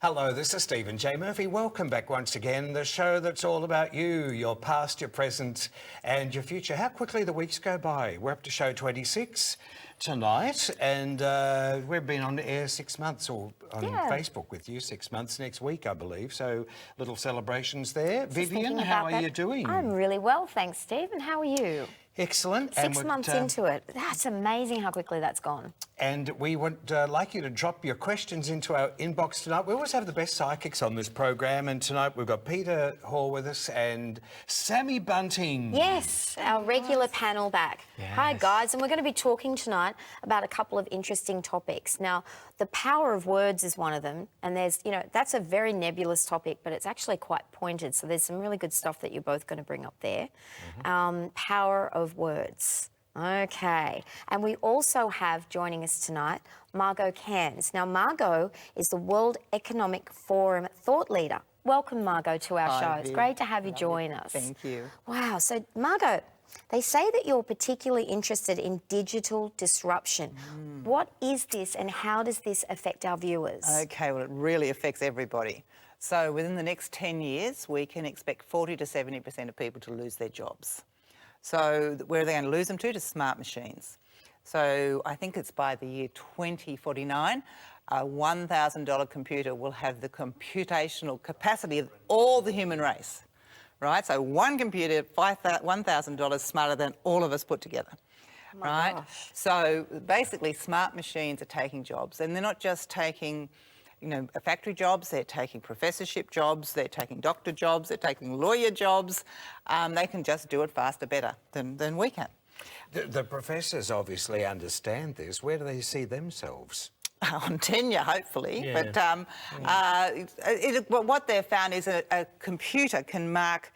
Hello, this is Stephen J. Murphy. Welcome back once again, the show that's all about you, your past, your present and your future. How quickly the weeks go by. We're up to show 26 tonight and we've been on the air 6 months, or on Facebook with you 6 months next week, I believe. So little celebrations there. Vivian, how are you doing? I'm really well, thanks, Steve. And how are you? Excellent. 6 months into it. That's amazing how quickly that's gone. And we would like you to drop your questions into our inbox tonight. We always have the best psychics on this program, and tonight we've got Peter Hall with us and Sammy Bunting. Yes, our regular panel back. Yes. Hi, guys, and we're going to be talking tonight about a couple of interesting topics. Now, the power of words is one of them, and there's, that's a very nebulous topic, but it's actually quite pointed, so there's some really good stuff that you're both going to bring up there. Power of words. Okay, and we also have joining us tonight Margot Cairns. Now, Margot is the World Economic Forum thought leader. Welcome, Margot, to our show. It's great to have you join us. Thank you. Wow, so Margot, they say that you're particularly interested in digital disruption. What is this and how does this affect our viewers? Okay, well, it really affects everybody. So within the next 10 years, we can expect 40 to 70% of people to lose their jobs. So where are they going to lose them to? To smart machines. So I think it's by the year 2049, a $1,000 computer will have the computational capacity of all the human race, right? So one computer, $1,000 smarter than all of us put together, right? Gosh. So basically smart machines are taking jobs, and they're not just taking factory jobs, they're taking professorship jobs, they're taking doctor jobs, they're taking lawyer jobs. They can just do it faster, better than we can. The professors obviously understand this. Where do they see themselves? On tenure, hopefully. Yeah. But what they've found is a computer can mark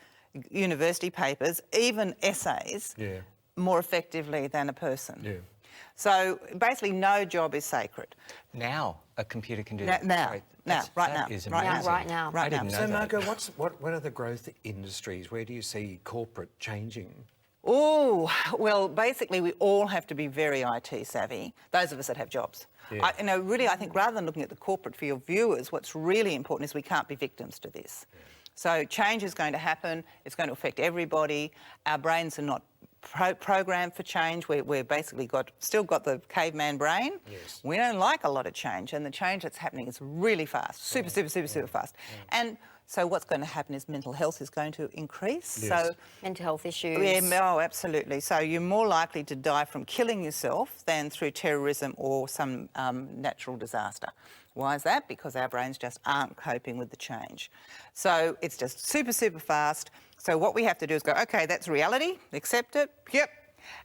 university papers, even essays, more effectively than a person. Yeah. So basically no job is sacred. Now a computer can do that. Right now. Right now. So, Margot, what are the growth industries? Where do you see corporate changing? Oh, well, basically we all have to be very IT savvy, those of us that have jobs. Yeah. I think rather than looking at the corporate for your viewers, what's really important is we can't be victims to this. Yeah. So change is going to happen, it's going to affect everybody. Our brains are not programmed for change. We're basically still got the caveman brain. Yes. We don't like a lot of change, and the change that's happening is really fast, super fast. Yeah. And so what's going to happen is mental health is going to increase. Yes. So mental health issues. Yeah, absolutely. So you're more likely to die from killing yourself than through terrorism or some natural disaster. Why is that? Because our brains just aren't coping with the change. So it's just super fast. So what we have to do is go, okay, that's reality, accept it, yep.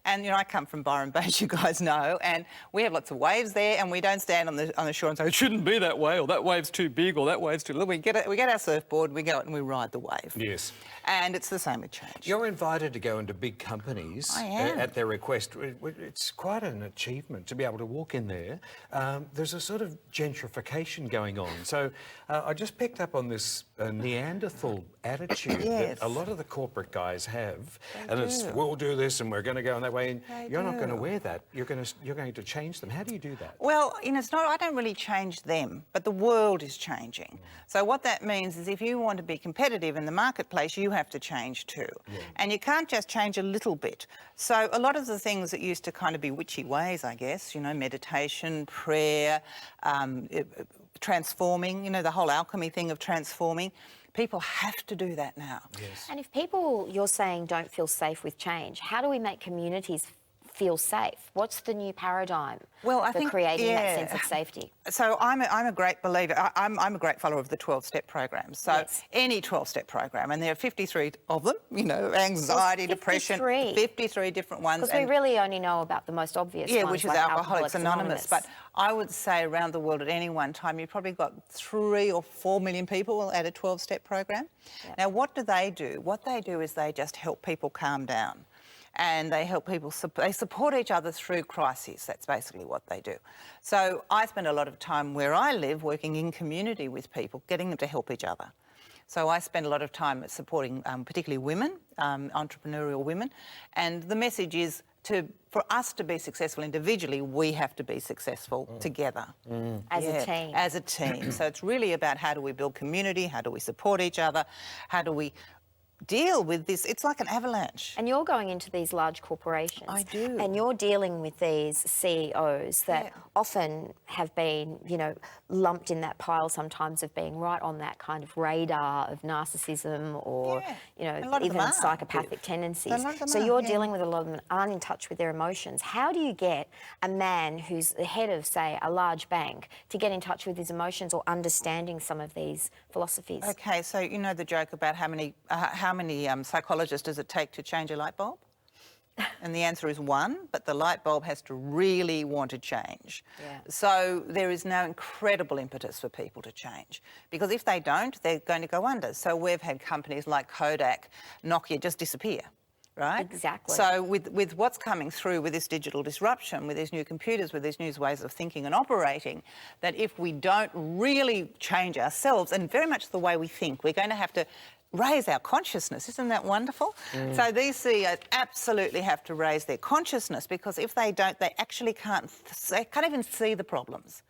And, I come from Byron Bay, as you guys know, and we have lots of waves there, and we don't stand on the shore and say, it shouldn't be that way, or that wave's too big, or that wave's too little. We get our surfboard, we go out and we ride the wave. Yes. And it's the same with change. You're invited to go into big companies at their request. It's quite an achievement to be able to walk in there. There's a sort of gentrification going on. So I just picked up on this Neanderthal attitude that a lot of the corporate guys have. It's, we'll do this and we're going to go in that way. And you're not going to wear that. You're going to change them. How do you do that? Well, it's not, I don't really change them, but the world is changing. So what that means is if you want to be competitive in the marketplace, you have to change too. Yeah. And you can't just change a little bit. So a lot of the things that used to kind of be witchy ways, I guess, meditation, prayer, transforming, the whole alchemy thing of transforming, people have to do that now. Yes. And if people, you're saying, don't feel safe with change, how do we make communities feel safe? What's the new paradigm for creating that sense of safety? So I'm a great believer. I'm a great follower of the 12-step program. So any 12-step program, and there are 53 of them, anxiety, depression, 53 different ones. Because we really only know about the most obvious ones, which is like Alcoholics Anonymous. But I would say around the world at any one time, you've probably got 3 or 4 million people at a 12-step program. Yep. Now, what do? What they do is they just help people calm down. And they help people, they support each other through crises. That's basically what they do. So I spend a lot of time where I live working in community with people, getting them to help each other. So I spend a lot of time supporting particularly women, entrepreneurial women. And the message is for us to be successful individually, we have to be successful together. As a team. As a team. So it's really about how do we build community, how do we support each other, how do we deal with this. It's like an avalanche. And you're going into these large corporations. I do. And you're dealing with these CEOs that often have been, you know, lumped in that pile sometimes of being right on that kind of radar of narcissism or, you know, even psychopathic tendencies. So you're dealing with a lot of them that aren't in touch with their emotions. How do you get a man who's the head of, say, a large bank to get in touch with his emotions or understanding some of these philosophies? Okay, so you know the joke about how many psychologists does it take to change a light bulb? And the answer is one, but the light bulb has to really want to change. So there is now incredible impetus for people to change, because if they don't, they're going to go under. So we've had companies like Kodak, Nokia just disappear, right? Exactly. So with what's coming through with this digital disruption, with these new computers, with these new ways of thinking and operating, that if we don't really change ourselves and very much the way we think, we're going to have to raise our consciousness. Isn't that wonderful? So these CEOs absolutely have to raise their consciousness, because if they don't, they actually can't even see the problems.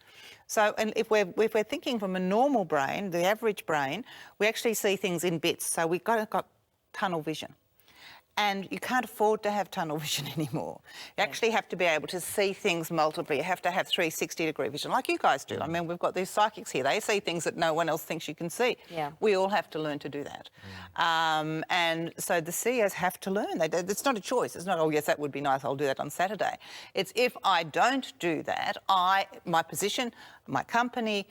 So, and if we're thinking from a normal brain, the average brain, we actually see things in bits. So we've got tunnel vision. And you can't afford to have tunnel vision anymore. You actually have to be able to see things multiply. You have to have 360-degree vision, like you guys do. I mean, we've got these psychics here. They see things that no one else thinks you can see. We all have to learn to do that. And so the CEOs have to learn. It's not a choice. It's not, oh, yes, that would be nice, I'll do that on Saturday. It's if I don't do that, my position, my company,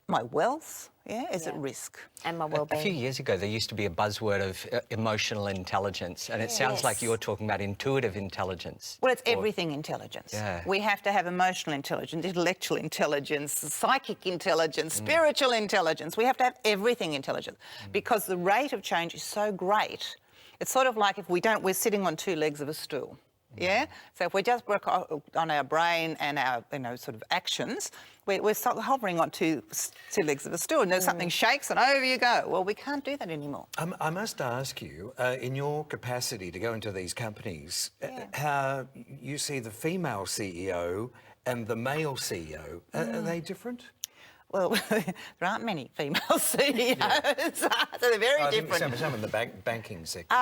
my wealth, is at risk. And my well-being. A few years ago, there used to be a buzzword of emotional intelligence, and it sounds like you're talking about intuitive intelligence. Well, it's everything intelligence. We have to have emotional intelligence, intellectual intelligence, psychic intelligence, spiritual intelligence. We have to have everything intelligence, because the rate of change is so great. It's sort of like if we're sitting on two legs of a stool. So if we just work on our brain and our, sort of actions, we're hovering on two legs of a stool, and something shakes and over you go. Well, we can't do that anymore. I must ask you, in your capacity to go into these companies, how you see the female CEO and the male CEO. Are they different? Well, there aren't many female CEOs, so they're very different. Some in the banking sector.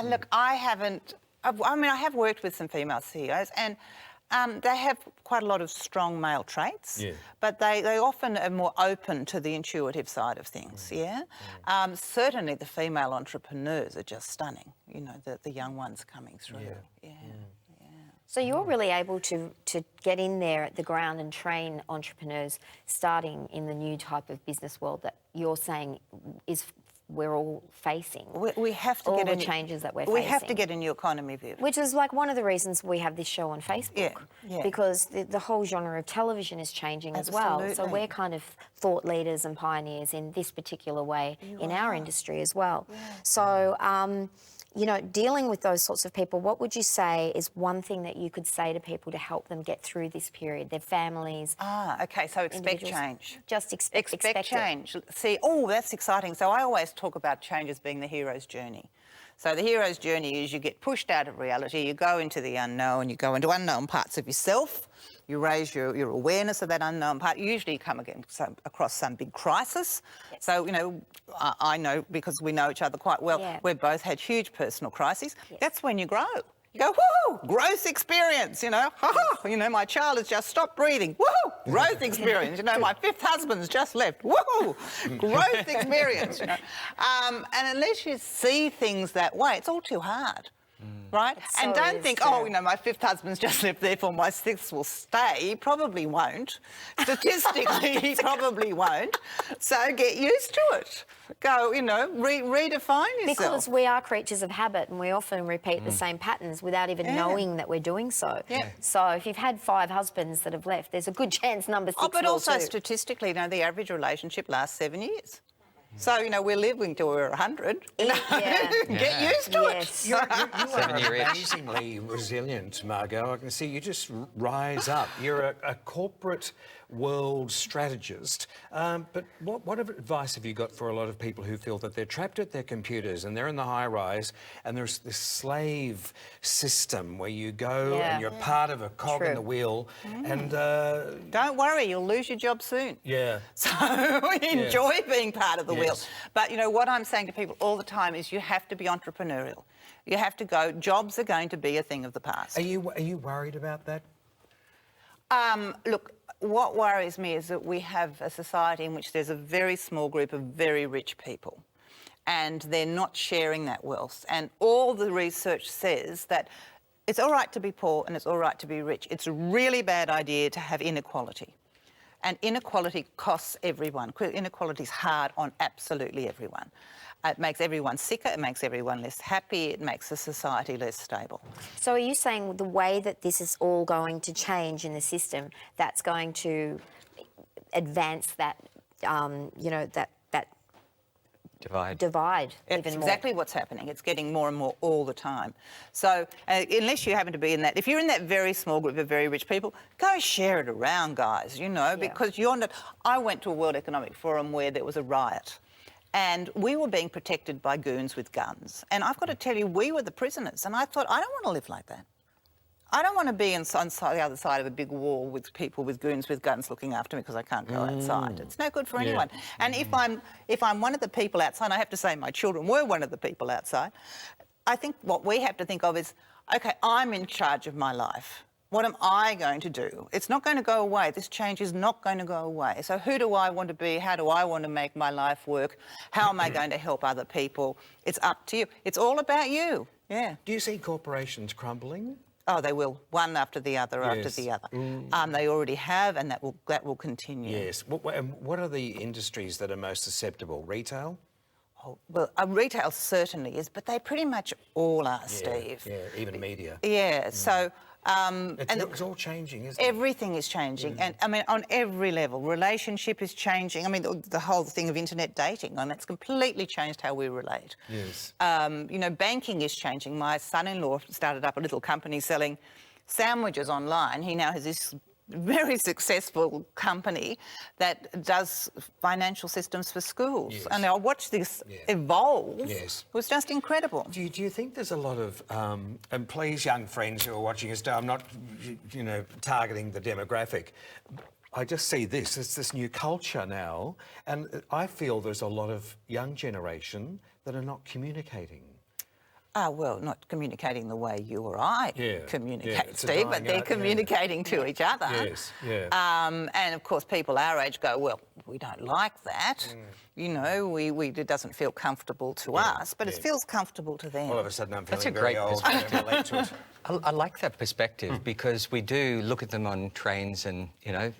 Look, I have worked with some female CEOs, and they have quite a lot of strong male traits, but they often are more open to the intuitive side of things, Certainly the female entrepreneurs are just stunning, the young ones coming through. So you're really able to get in there at the ground and train entrepreneurs starting in the new type of business world that you're saying we're all facing. We have to all get the changes that we're facing. We have to get a new economy view. Which is like one of the reasons we have this show on Facebook. Because the whole genre of television is changing as well. So we're kind of thought leaders and pioneers in this particular way in our industry as well. So, dealing with those sorts of people, what would you say is one thing that you could say to people to help them get through this period, their families? Okay, so expect change. Just expect change. See, that's exciting. So I always talk about change as being the hero's journey. So the hero's journey is you get pushed out of reality, you go into the unknown, you go into unknown parts of yourself, you raise your awareness of that unknown part. Usually you come across some big crisis. So, I know, because we know each other quite well, we've both had huge personal crises. That's when you grow. You go, woohoo, growth experience, my child has just stopped breathing, woohoo, growth experience, my fifth husband's just left, woohoo, growth experience, And unless you see things that way, it's all too hard. Right? And don't think, my fifth husband's just left, therefore my sixth will stay. He probably won't. Statistically, he probably won't. So get used to it. Go, redefine yourself. Because we are creatures of habit, and we often repeat the same patterns without even knowing that we're doing so. So if you've had 5 husbands that have left, there's a good chance number 6 but will also too. Statistically, the average relationship lasts 7 years. So, we're living till we're 100. Get used to it. You are amazingly resilient, Margot. I can see you just rise up. You're a corporate world strategist. But what advice have you got for a lot of people who feel that they're trapped at their computers and they're in the high rise and there's this slave system where you go and you're part of a cog in the wheel and... Don't worry, you'll lose your job soon. Yeah. So enjoy being part of the wheel. But, you know, what I'm saying to people all the time is you have to be entrepreneurial. You have to go, jobs are going to be a thing of the past. Are you worried about that? Look, what worries me is that we have a society in which there's a very small group of very rich people and they're not sharing that wealth. And all the research says that it's all right to be poor and it's all right to be rich. It's a really bad idea to have inequality. And inequality costs everyone. Inequality is hard on absolutely everyone. It makes everyone sicker, it makes everyone less happy, it makes the society less stable. So are you saying the way that this is all going to change in the system, that's going to advance that, you know, that divide It's even exactly more? what's happening. It's getting more and more all the time. So unless you happen to be in that, if you're in that very small group of very rich people, go share it around, guys, you know, because you're not... I went to a World Economic Forum where there was a riot and we were being protected by goons with guns. And I've got to tell you, we were the prisoners. And I thought, I don't want to live like that. I don't want to be on the other side of a big wall with people with goons with guns looking after me because I can't go outside. It's no good for anyone. And if I'm one of the people outside, I have to say my children were one of the people outside, I think what we have to think of is, OK, I'm in charge of my life. What am I going to do? It's not going to go away. This change is not going to go away. So who do I want to be? How do I want to make my life work? How am I going to help other people? It's up to you. It's all about you. Yeah. Do you see corporations crumbling? Oh, they will, one after the other after the other. They already have, and that will continue. Yes. What are the industries that are most susceptible? Retail? Oh, well, retail certainly is, but they pretty much all are, Steve. Yeah, even media. Yeah, so... it's all changing, isn't it? Everything is changing. And, I mean, on every level. Relationship is changing. I mean, the whole thing of internet dating, and that's completely changed how we relate. Yes. You know, banking is changing. My son-in-law started up a little company selling sandwiches online. He now has this very successful company that does financial systems for schools. Yes. And I watched this evolve. Yes. It was just incredible. Do you think there's a lot of, and please, young friends who are watching us, I'm not, you know, targeting the demographic. I just see this, it's this new culture now, and I feel there's a lot of young generation that are not communicating. Well, not communicating the way you or I communicate, it's Steve, but they're communicating to each other. Yes, and of course, people our age go, well, we don't like that. You know, it doesn't feel comfortable to us, but it feels comfortable to them. All of a sudden, I'm feeling That's a very great old. perspective. I like that perspective because we do look at them on trains and, you know,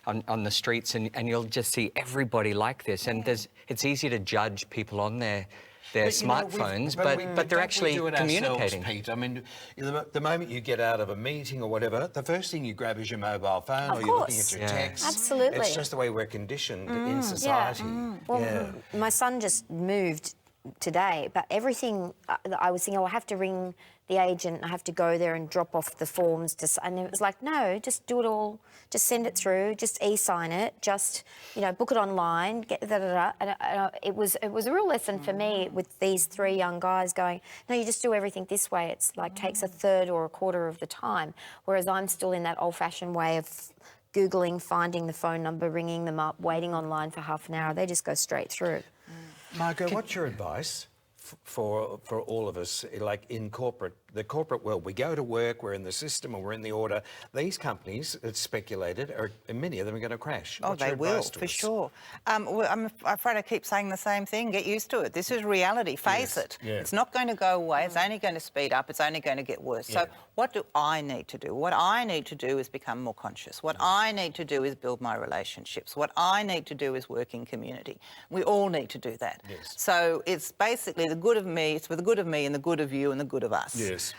on the streets, and you'll just see everybody like this. And it's easy to judge people on their smartphones, but they're actually communicating. Pete. I mean, the moment you get out of a meeting or whatever, the first thing you grab is your mobile phone, or you're looking at your text. Absolutely. It's just the way we're conditioned in society. Well, my son just moved today, but everything I was thinking, I have to ring the agent, I have to go there and drop off the forms, and it was like, no, just do it all, just send it through, just e-sign it, just, you know, book it online, get And it was a real lesson for me with these three young guys going, no, you just do everything this way. It's like takes a third or a quarter of the time, whereas I'm still in that old-fashioned way of Googling, finding the phone number, ringing them up, waiting online for half an hour. They just go straight through. Margot, what's your advice for all of us, like in the corporate world? We go to work, we're in the system, or we're in the order. These companies, it's speculated, many of them are going to crash. Oh, What's they your will, advice to for us? sure. Well, I'm afraid I keep saying the same thing. Get used to it. This is reality. Face it. Yeah. It's not going to go away. It's only going to speed up. It's only going to get worse. So what do I need to do? What I need to do is become more conscious. What I need to do is build my relationships. What I need to do is work in community. We all need to do that. Yes. So it's basically the good of me, it's for the good of me and the good of you and the good of us. Yes.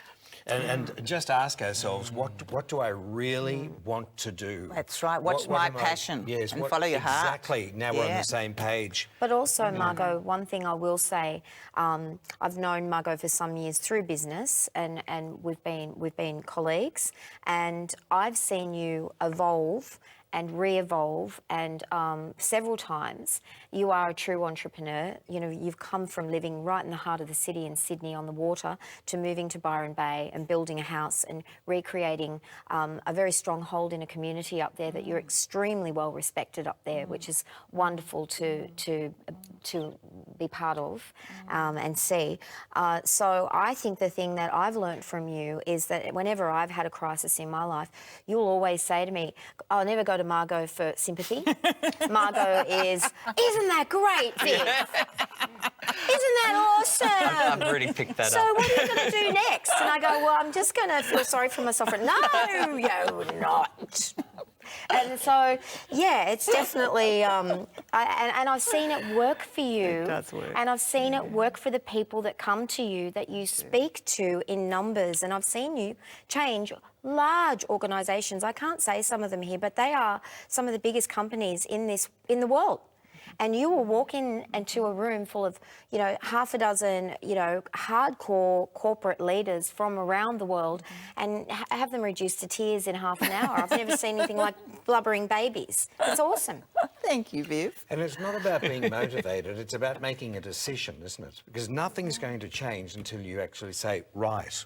And just ask ourselves, what do I really want to do? That's right. What's my passion? Yes. And follow your heart. Exactly. Now we're on the same page. But also, Margot, one thing I will say, I've known Margot for some years through business, and we've been colleagues, and I've seen you evolve and re-evolve, and several times. You are a true entrepreneur. You know, you've come from living right in the heart of the city in Sydney on the water to moving to Byron Bay and building a house and recreating a very strong hold in a community up there that you're extremely well respected up there, which is wonderful to be part of and see. So I think the thing that I've learnt from you is that whenever I've had a crisis in my life, you'll always say to me, I'll never go to Margot for sympathy. Margot is, isn't that great, Viv? Isn't that awesome? I've already picked that up. So what are you going to do next? And I go, well, I'm just going to feel sorry for myself. No, you're not. And so, yeah, it's definitely, and I've seen it work for you. It does work. And I've seen it work for the people that come to you, that you speak to in numbers. And I've seen you change large organisations. I can't say some of them here, but they are some of the biggest companies in the world. And you will walk into a room full of, you know, half a dozen, you know, hardcore corporate leaders from around the world and have them reduced to tears in half an hour. I've never seen anything like blubbering babies. It's awesome. Thank you, Viv. And it's not about being motivated, it's about making a decision, isn't it? Because nothing's going to change until you actually say, right,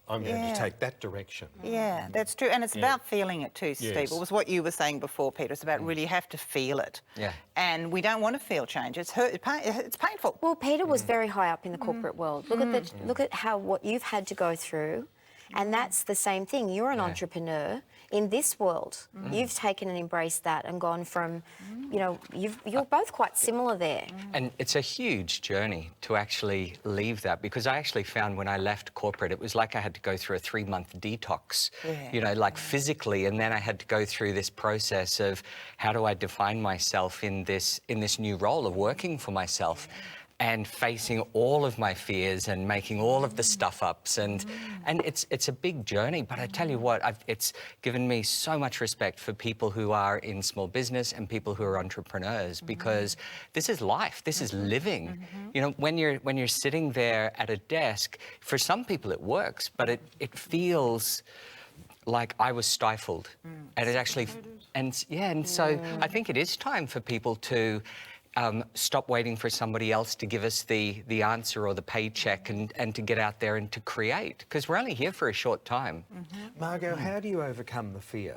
I'm going to take that direction. Yeah, that's true. And it's about feeling it too, Steve. Yes. It was what you were saying before, Peter. It's about really you have to feel it. Yeah. And we don't want to feel change. It's it's painful. Well, Peter was very high up in the corporate world. Look at what you've had to go through. And that's the same thing. You're an entrepreneur in this world. You've taken and embraced that and gone from, you know, you're both quite similar there. And it's a huge journey to actually leave that, because I actually found when I left corporate, it was like I had to go through a 3-month detox, you know, like physically, and then I had to go through this process of how do I define myself in this new role of working for myself. And facing all of my fears and making all of the stuff ups, and it's a big journey. But I tell you what, it's given me so much respect for people who are in small business and people who are entrepreneurs, because this is life, this is living. You know, when you're sitting there at a desk, for some people it works, but it feels like I was stifled, and it actually, and so I think it is time for people to stop waiting for somebody else to give us the answer or the paycheck, and to get out there and to create, because we're only here for a short time. Margot, how do you overcome the fear?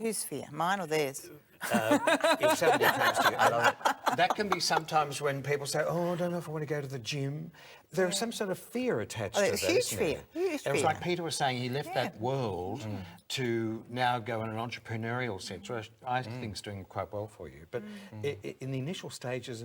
Whose fear? Mine or theirs? If somebody comes to you, that can be sometimes when people say, oh, I don't know if I want to go to the gym. There's some sort of fear attached to that, huge isn't fear. there? Huge It was fear. like Peter was saying, he left that world to now go in an entrepreneurial sense. Well, I think it's doing quite well for you. But in the initial stages,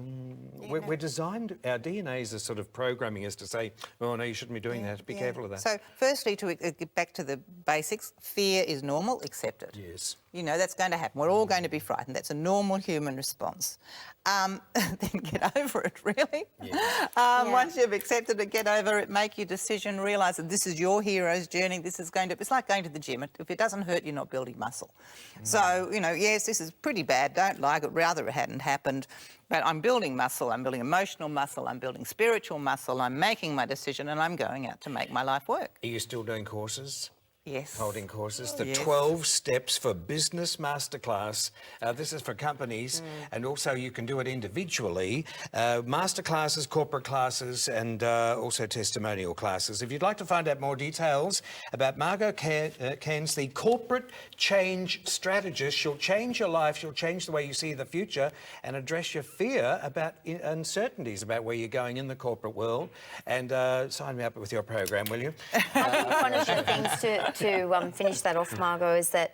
we're designed, our DNA is a sort of programming us to say, oh, no, you shouldn't be doing that. Be careful of that. So, firstly, to get back to the basics, fear is normal, accept it. Yes. You know, that's going to happen. We're all going to be frightened. That's a normal human response. Then get over it, really. Yeah. Once you've accepted it, get over it, make your decision, realise that this is your hero's journey. This is going to, it's like going to the gym. If it doesn't hurt, you're not building muscle. So, you know, yes, this is pretty bad. Don't like it. Rather it hadn't happened. But I'm building muscle. I'm building emotional muscle. I'm building spiritual muscle. I'm making my decision, and I'm going out to make my life work. Are you still doing courses? Yes. Holding courses, the Yes. 12 steps for business masterclass. This is for companies, and also you can do it individually. Masterclasses, corporate classes, and also testimonial classes. If you'd like to find out more details about Margot Cairns, the corporate change strategist, she'll change your life, she'll change the way you see the future, and address your fear about uncertainties about where you're going in the corporate world. And sign me up with your program, will you? I think one of the things to finish that off, Margot, is that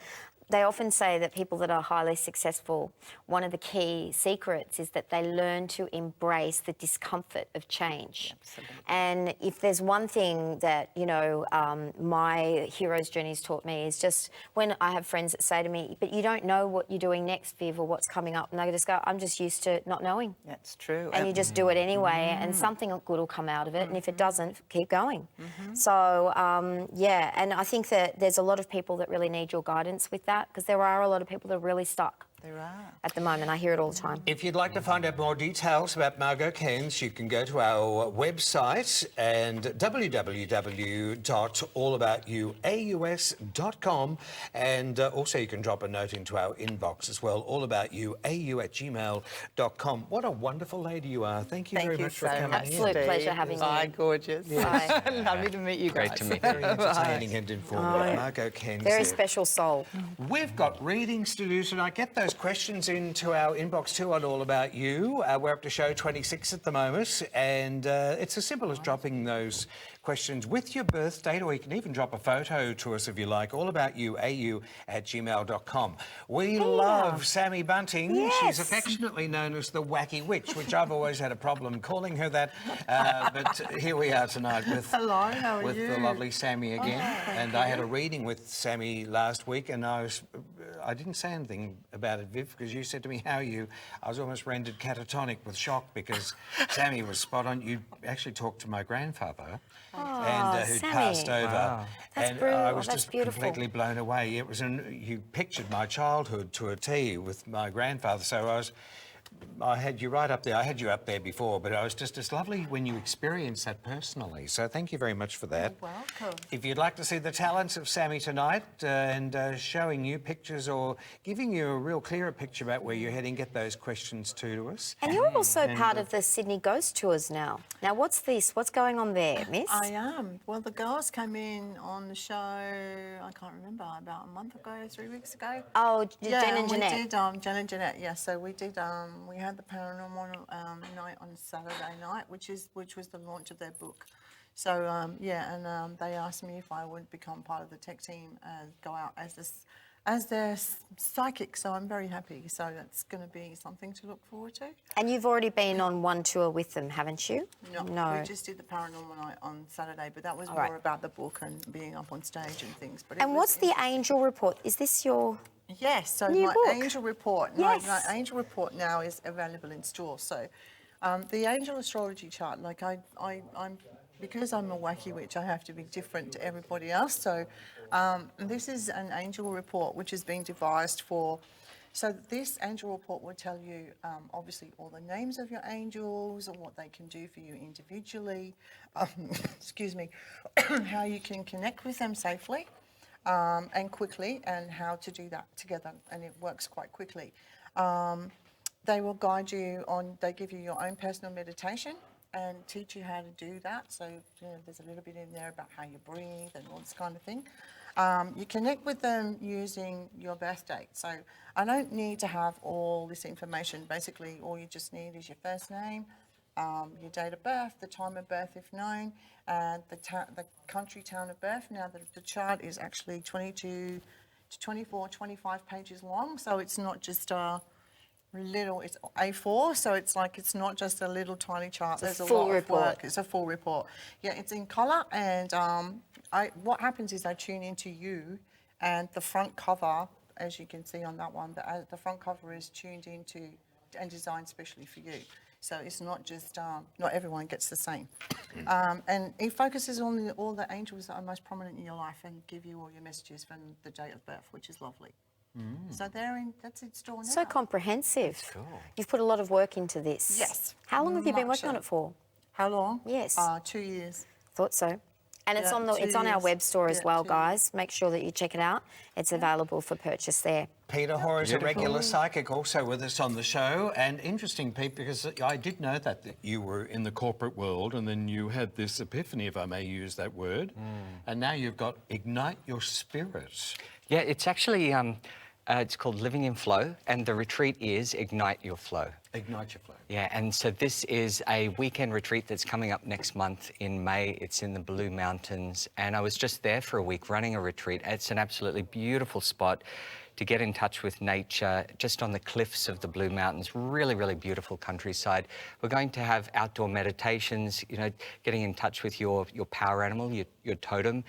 they often say that people that are highly successful, one of the key secrets is that they learn to embrace the discomfort of change. Absolutely. And if there's one thing that, you know, my hero's journey's taught me is just when I have friends that say to me, but you don't know what you're doing next, Viv, or what's coming up. And they just go, I'm just used to not knowing. That's true. And you just do it anyway, and something good will come out of it. And if it doesn't, keep going. So, yeah, and I think that there's a lot of people that really need your guidance with that, because there are a lot of people that are really stuck. There are. at the moment. I hear it all the time. If you'd like to find out more details about Margot Cairns, you can go to our website and www.allaboutyouaus.com, and also you can drop a note into our inbox as well, allaboutyouau@gmail.com. What a wonderful lady you are. Thank you very much for coming in. Absolute pleasure having you. Bye, gorgeous. Bye. Lovely to meet you guys. Great to meet Very entertaining and informative. Margot Cairns. Very there. special soul. We've got readings to do tonight. Get those questions into our inbox too on All About You. We're up to show 26 at the moment, and it's as simple as dropping those questions with your birth date, or you can even drop a photo to us if you like, allaboutyouau@gmail.com. We love Sammy Bunting. Yes. She's affectionately known as the Wacky Witch, which I've always had a problem calling her that, but here we are tonight with, Hello, how are with you? the lovely Sammy again. thank And I had a reading with Sammy last week, and I didn't say anything about it, Viv, because you said to me, how are you? I was almost rendered catatonic with shock because Sammy was spot on. You actually talked to my grandfather, who'd Sammy. passed over. That's and I brilliant. was That's just beautiful. completely blown away. It was you pictured my childhood to a T with my grandfather, so I had you right up there. I had you up there before, but it's lovely when you experience that personally. So thank you very much for that. You're welcome. If you'd like to see the talents of Sammy tonight and showing you pictures or giving you a real clearer picture about where you're heading, get those questions to us. And you're also part of the Sydney Ghost Tours now. Now, what's this? What's going on there, miss? I am. Well, the girls came in on the show, I can't remember, about a month ago, 3 weeks ago. Oh, Jen and Jeanette. We did, Jen and Jeanette, yeah. So we did, we had the paranormal night on Saturday night, which was the launch of their book. So, they asked me if I would become part of the tech team and go out as their psychic, so I'm very happy. So that's going to be something to look forward to. And you've already been on one tour with them, haven't you? No. We just did the paranormal night on Saturday, but that was more about the book and being up on stage and things. But what's the Angel Report? Is this your... Yes, so new my book? Angel Report. Yes. My Angel Report now is available in store. So the Angel Astrology chart, like I'm because I'm a wacky witch, I have to be different to everybody else. So this is an Angel Report which has been devised for... So this Angel Report will tell you, obviously, all the names of your angels and what they can do for you individually, excuse me, how you can connect with them safely and quickly, and how to do that together, and it works quite quickly. They will guide you on, they give you your own personal meditation and teach you how to do that. So, there's a little bit in there about how you breathe and all this kind of thing. You connect with them using your birth date. So I don't need to have all this information. Basically, all you just need is your first name, your date of birth, the time of birth if known, and the country, town of birth. Now, the chart is actually 22 to 24, 25 pages long, so it's not just a little, it's A4, so it's not just a little tiny chart. There's a lot of work. It's a full report. Yeah, it's in colour, and what happens is I tune into you, and the front cover, as you can see on that one, the front cover is tuned into and designed specially for you. So it's not just, not everyone gets the same. And it focuses on all the angels that are most prominent in your life and give you all your messages from the date of birth, which is lovely. So that's in store now. So comprehensive. Cool. You've put a lot of work into this. Yes. How long have you been Much working on it for? How long? Yes. 2 years. Thought so. And it's Yeah, on it's on our 2 years. web store as Yeah, well, 2 guys. Make sure that you check it out. It's available for purchase there. Peter Hoare is a regular psychic also with us on the show. And interesting, Pete, because I did know that you were in the corporate world and then you had this epiphany, if I may use that word, and now you've got Ignite Your Spirit. Yeah, it's actually, it's called Living in Flow, and the retreat is Ignite Your Flow. Ignite Your Flow. Yeah, and so this is a weekend retreat that's coming up next month in May. It's in the Blue Mountains, and I was just there for a week running a retreat. It's an absolutely beautiful spot to get in touch with nature, just on the cliffs of the Blue Mountains. Really, really beautiful countryside. We're going to have outdoor meditations, getting in touch with your power animal, your totem,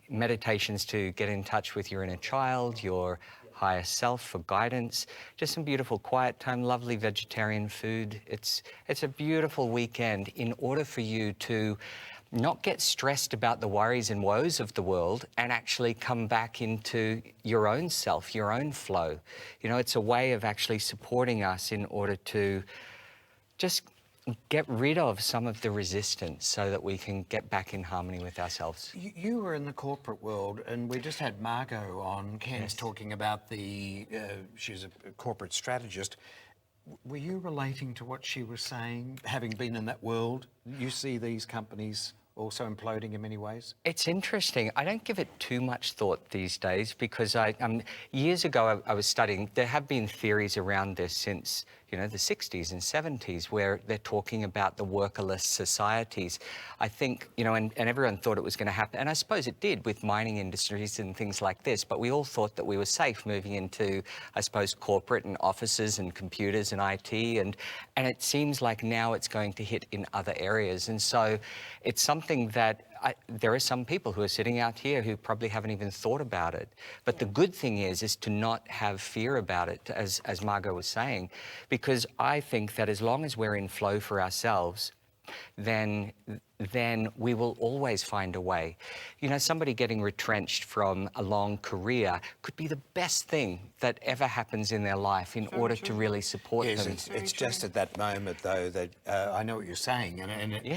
meditations to get in touch with your inner child, your higher self for guidance, just some beautiful quiet time, lovely vegetarian food. It's a beautiful weekend in order for you to not get stressed about the worries and woes of the world and actually come back into your own self, your own flow. You know, it's a way of actually supporting us in order to just get rid of some of the resistance so that we can get back in harmony with ourselves. You were in the corporate world, and we just had Margot on, Ken's Yes. talking about she's a corporate strategist. Were you relating to what she was saying, having been in that world? You see these companies also imploding in many ways? It's interesting. I don't give it too much thought these days because years ago I was studying. There have been theories around this since, you know, the 60s and 70s where they're talking about the workerless societies. I think, you know, and everyone thought it was going to happen. And I suppose it did with mining industries and things like this. But we all thought that we were safe moving into, I suppose, corporate and offices and computers and IT. And it seems like now it's going to hit in other areas. And so it's something that there are some people who are sitting out here who probably haven't even thought about it. But the good thing is to not have fear about it, as Margot was saying, because I think that as long as we're in flow for ourselves, then we will always find a way. You know, somebody getting retrenched from a long career could be the best thing that ever happens in their life in order to really support them. It's just at that moment, though, that I know what you're saying, and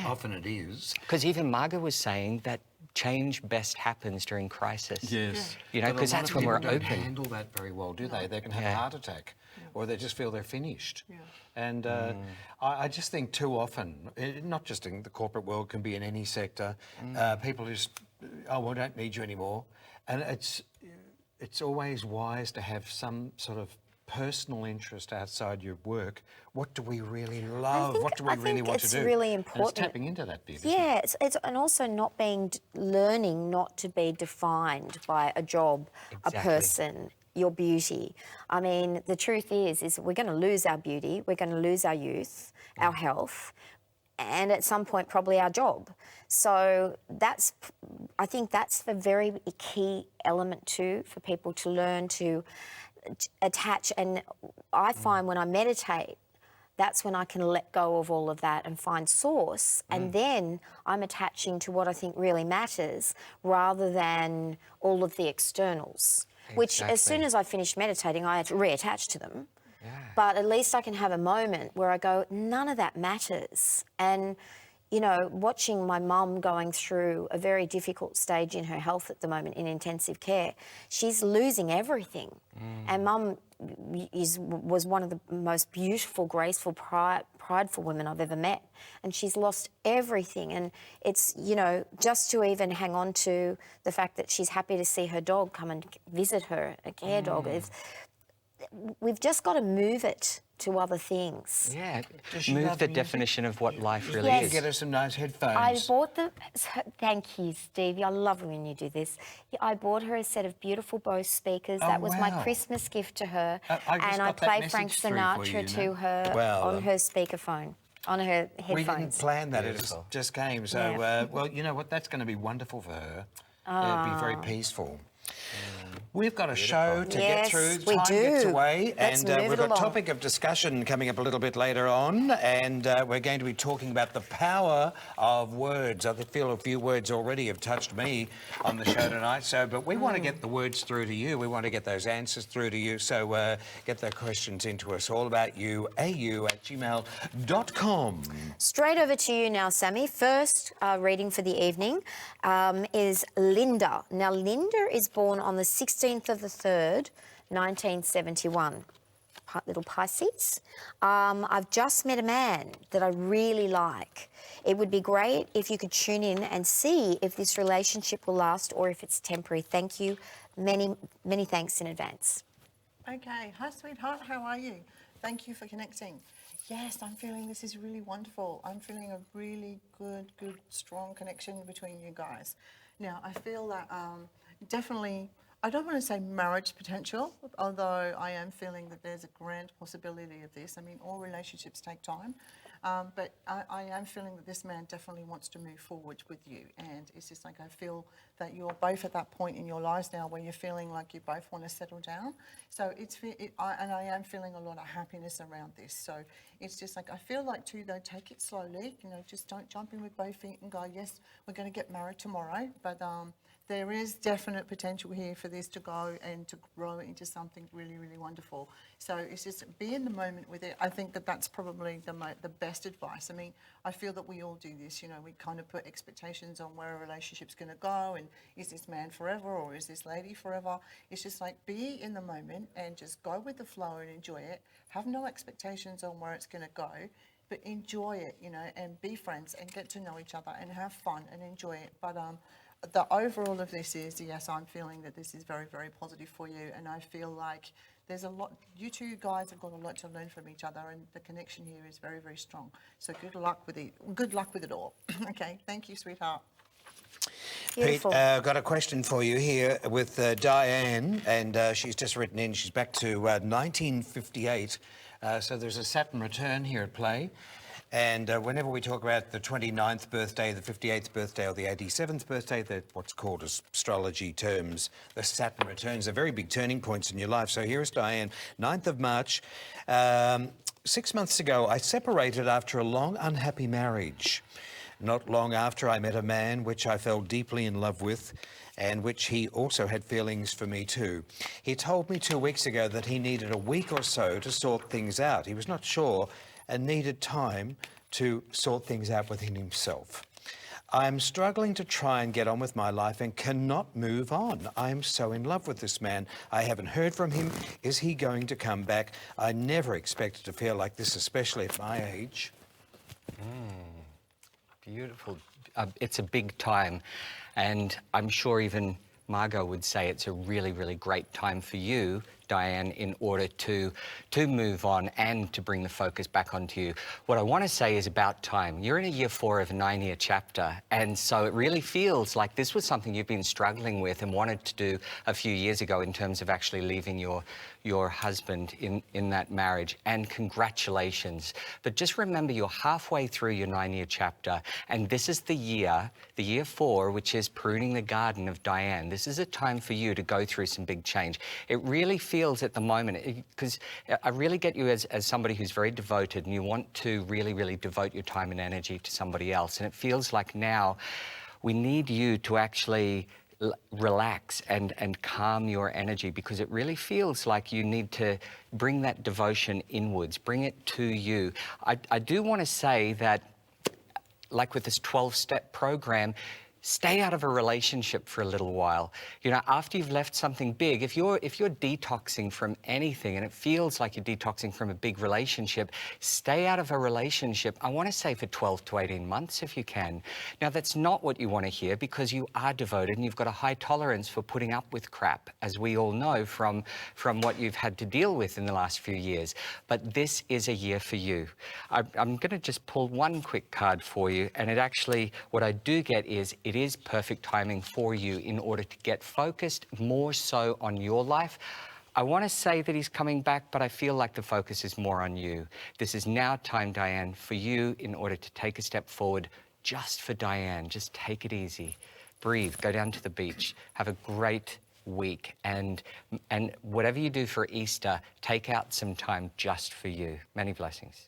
often it is. Because even Margot was saying that change best happens during crisis. Yes. You know, because that's when we're don't open. handle that very well, do they? They can have a heart attack, or they just feel they're finished. Yeah. And I just think too often, not just in the corporate world, can be in any sector, people just, oh, well, I don't need you anymore. And it's always wise to have some sort of personal interest outside your work. What do we really love? What do we really want to do? It's really And important. it's tapping into that bit, isn't Yeah, it? it's and also learning not to be defined by a job, a Exactly. person, your beauty. I mean, the truth is we're going to lose our beauty, we're going to lose our youth, our health, and at some point probably our job. So I think that's the very key element too for people to learn to attach. And I find when I meditate, that's when I can let go of all of that and find source. And then I'm attaching to what I think really matters rather than all of the externals, which as soon Exactly. as I finish meditating, I reattach to them. Yeah. But at least I can have a moment where I go, none of that matters. And, you know, watching my mum going through a very difficult stage in her health at the moment in intensive care, she's losing everything. And mum was one of the most beautiful, graceful, prideful women I've ever met. And she's lost everything. And it's, you know, just to even hang on to the fact that she's happy to see her dog come and visit her, a care dog. We've just got to move it to other things. Yeah, Does she move love the music? definition of what life really Yes. is. Get her some nice headphones. I bought them. Thank you, Stevie. I love when you do this. I bought her a set of beautiful Bose speakers. Oh, That was my wow. Christmas gift to her. I just and I got that play message Frank through for Sinatra you, to you know. her Well, on her speakerphone, on her headphones. We didn't plan that, Beautiful. it just came. So, Yeah. well, you know what, that's going to be wonderful for her. It'll be very peaceful. We've got a show to get Yes, through. we Time gets do. away, Let's and move we've it got a along. topic of discussion coming up a little bit later on, and we're going to be talking about the power of words. I feel a few words already have touched me on the show tonight. So, but we want to get the words through to you. We want to get those answers through to you. So get the questions into us. All about you, au@gmail.com. Straight over to you now, Sammy. First reading for the evening is Linda. Now, Linda is born on the 16th of the 3rd, 1971. Little Pisces. I've just met a man that I really like. It would be great if you could tune in and see if this relationship will last or if it's temporary. Thank you. Many, many thanks in advance. Okay. Hi, sweetheart. How are you? Thank you for connecting. Yes, I'm feeling this is really wonderful. I'm feeling a really good, strong connection between you guys. Now, I feel that definitely, I don't want to say marriage potential, although I am feeling that there's a grand possibility of this. I mean, all relationships take time. But I am feeling that this man definitely wants to move forward with you. And it's just like I feel that you're both at that point in your lives now where you're feeling like you both want to settle down. So I am feeling a lot of happiness around this. So it's just like I feel like too, though, take it slowly. You know, just don't jump in with both feet and go, yes, we're going to get married tomorrow. But there is definite potential here for this to go and to grow into something really, really wonderful. So it's just be in the moment with it. I think that that's probably the best advice. I mean, I feel that we all do this. You know, we kind of put expectations on where a relationship's going to go, and is this man forever or is this lady forever? It's just like be in the moment and just go with the flow and enjoy it. Have no expectations on where it's going to go, but enjoy it, you know, and be friends and get to know each other and have fun and enjoy it. But the overall of this is, yes, I'm feeling that this is very, very positive for you, and I feel like there's a lot, you two guys have got a lot to learn from each other, and the connection here is very, very strong. So good luck with it. Good luck with it all. Okay, thank you, sweetheart. Beautiful. Pete, got a question for you here with Diane, and she's just written in. She's back to 1958, so there's a Saturn return here at play. And whenever we talk about the 29th birthday, the 58th birthday, or the 87th birthday, what's called astrology terms, the Saturn returns are very big turning points in your life. So here is Diane, 9th of March. 6 months ago, I separated after a long, unhappy marriage. Not long after, I met a man which I fell deeply in love with, and which he also had feelings for me too. He told me 2 weeks ago that he needed a week or so to sort things out. He was not sure and needed time to sort things out within himself. I'm struggling to try and get on with my life and cannot move on. I am so in love with this man. I haven't heard from him. Is he going to come back? I never expected to feel like this, especially at my age. Beautiful. It's a big time, and I'm sure even Margot would say it's a really, really great time for you, Diane, in order to move on and to bring the focus back onto you. What I want to say is about time. You're in a year 4 of a 9-year chapter, and so it really feels like this was something you've been struggling with and wanted to do a few years ago in terms of actually leaving your husband in that marriage, and congratulations. But just remember, you're halfway through your 9-year chapter, and this is the year 4, which is pruning the garden of Diane. This is a time for you to go through some big change. It really feels at the moment, because I really get you as somebody who's very devoted, and you want to really, really devote your time and energy to somebody else, and it feels like now we need you to actually relax and calm your energy, because it really feels like you need to bring that devotion inwards, bring it to you. I do want to say that, like with this 12-step program, stay out of a relationship for a little while. You know, after you've left something big, if you're detoxing from anything and it feels like you're detoxing from a big relationship, stay out of a relationship, I want to say for 12 to 18 months if you can. Now, that's not what you want to hear, because you are devoted and you've got a high tolerance for putting up with crap, as we all know from what you've had to deal with in the last few years. But this is a year for you. I'm going to just pull one quick card for you, and it actually, what I do get is, it is perfect timing for you in order to get focused more so on your life. I want to say that he's coming back, but I feel like the focus is more on you. This is now time, Diane, for you in order to take a step forward just for Diane. Just take it easy. Breathe. Go down to the beach. Have a great week. And whatever you do for Easter, take out some time just for you. Many blessings.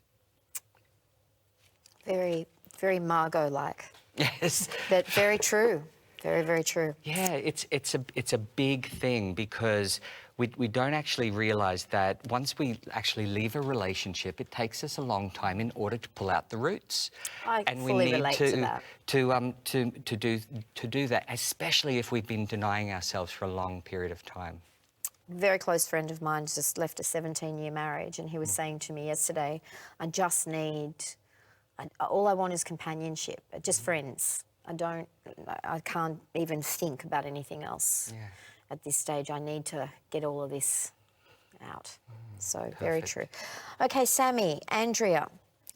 Very, very Margot-like. Yes. But very true. Very, very true. Yeah, it's a big thing, because we don't actually realise that once we actually leave a relationship, it takes us a long time in order to pull out the roots. And we need relate to that. To do that, especially if we've been denying ourselves for a long period of time. A very close friend of mine just left a 17-year marriage, and he was saying to me yesterday, all I want is companionship, just friends. I can't even think about anything else at this stage. I need to get all of this out. So perfect. Very true. Okay, Sammy, Andrea.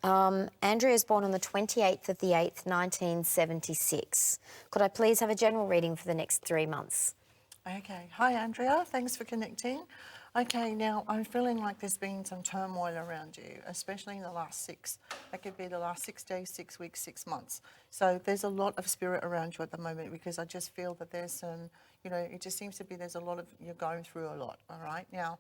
Andrea is born on the 28th of the 8th, 1976. Could I please have a general reading for the next 3 months? Okay. Hi, Andrea. Thanks for connecting. Okay, now I'm feeling like there's been some turmoil around you, especially in the last that could be the last 6 days, 6 weeks, 6 months. So there's a lot of spirit around you at the moment, because I just feel that there's some, it just seems to be there's a lot of, you're going through a lot, all right? Now,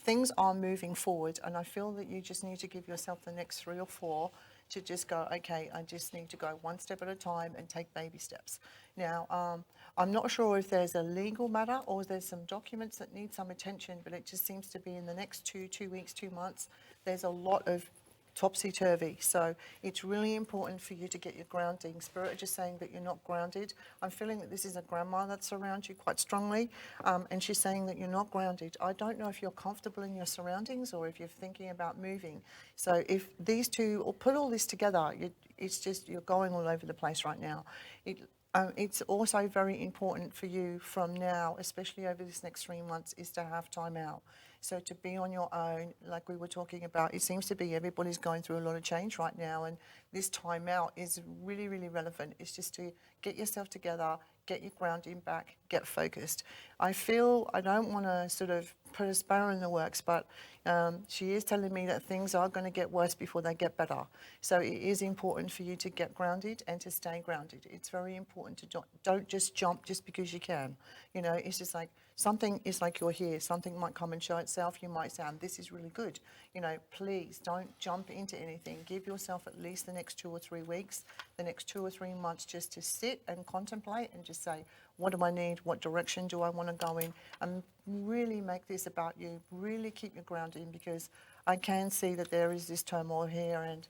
things are moving forward, and I feel that you just need to give yourself the next 3 or 4 to just go, okay, I just need to go one step at a time and take baby steps. Now, I'm not sure if there's a legal matter or there's some documents that need some attention, but it just seems to be in the next 2 weeks, 2 months, there's a lot of topsy-turvy. So it's really important for you to get your grounding. Spirit are just saying that you're not grounded. I'm feeling that this is a grandma that's around you quite strongly, and she's saying that you're not grounded. I don't know if you're comfortable in your surroundings or if you're thinking about moving. So if these two, or put all this together, it's just you're going all over the place right now. It's also very important for you from now, especially over this next 3 months, is to have time out. So to be on your own, like we were talking about, it seems to be everybody's going through a lot of change right now, and this time out is really, really relevant. It's just to get yourself together, get your grounding back, get focused. I feel, I don't want to sort of put a spanner in the works, but she is telling me that things are going to get worse before they get better. So it is important for you to get grounded and to stay grounded. It's very important to don't just jump just because you can. It's just like something is like you're here. Something might come and show itself. You might say, this is really good. Please don't jump into anything. Give yourself at least the next 2 or 3 weeks, the next 2 or 3 months just to sit and contemplate and just say, what do I need? What direction do I want to go in? And really make this about you. Really keep your grounding, because I can see that there is this turmoil here, and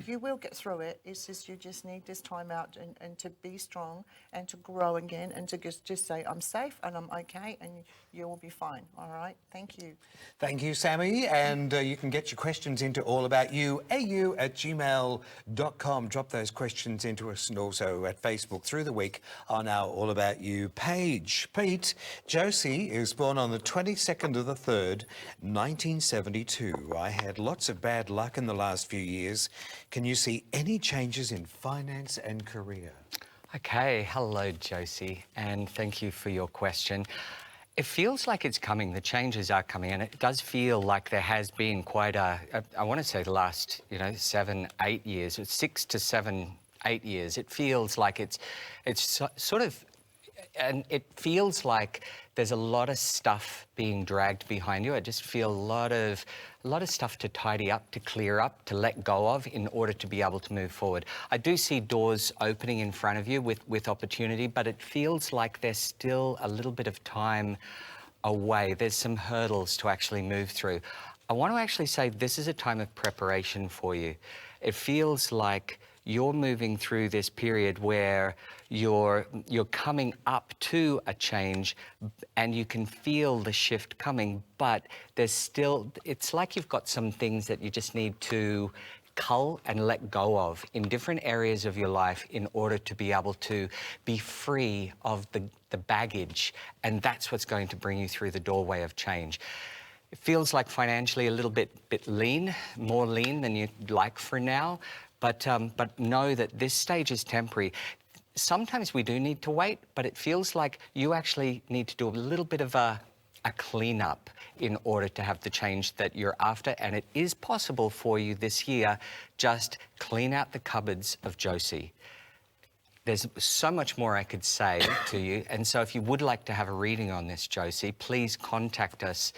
you will get through it. It's just you just need this time out and to be strong and to grow again and to just say, I'm safe and I'm okay, and you will be fine. All right? Thank you. Thank you, Sammy. And you can get your questions into allaboutyouau@gmail.com. Drop those questions into us, and also at Facebook through the week on our All About You page. Pete, Josie is born on the 22nd of the 3rd, 1972. I had lots of bad luck in the last few years. Can you see any changes in finance and career? Okay, hello Josie, and thank you for your question. It feels like it's coming, the changes are coming, and it does feel like there has been quite I want to say the last, 7, 8 years, 6 to 7, 8 years. It feels like it's sort of, and it feels like there's a lot of stuff being dragged behind you. I just feel a lot of stuff to tidy up, to clear up, to let go of in order to be able to move forward. I do see doors opening in front of you with opportunity, but it feels like there's still a little bit of time away. There's some hurdles to actually move through. I want to actually say this is a time of preparation for you. It feels like you're moving through this period where you're coming up to a change and you can feel the shift coming, but there's still, it's like you've got some things that you just need to cull and let go of in different areas of your life in order to be able to be free of the baggage, and that's what's going to bring you through the doorway of change. It feels like financially a little bit lean, more lean than you'd like for now, but know that this stage is temporary. Sometimes we do need to wait, but it feels like you actually need to do a little bit of a clean-up in order to have the change that you're after, and it is possible for you this year. Just clean out the cupboards of Josie. There's so much more I could say to you, and so if you would like to have a reading on this, Josie, please contact us.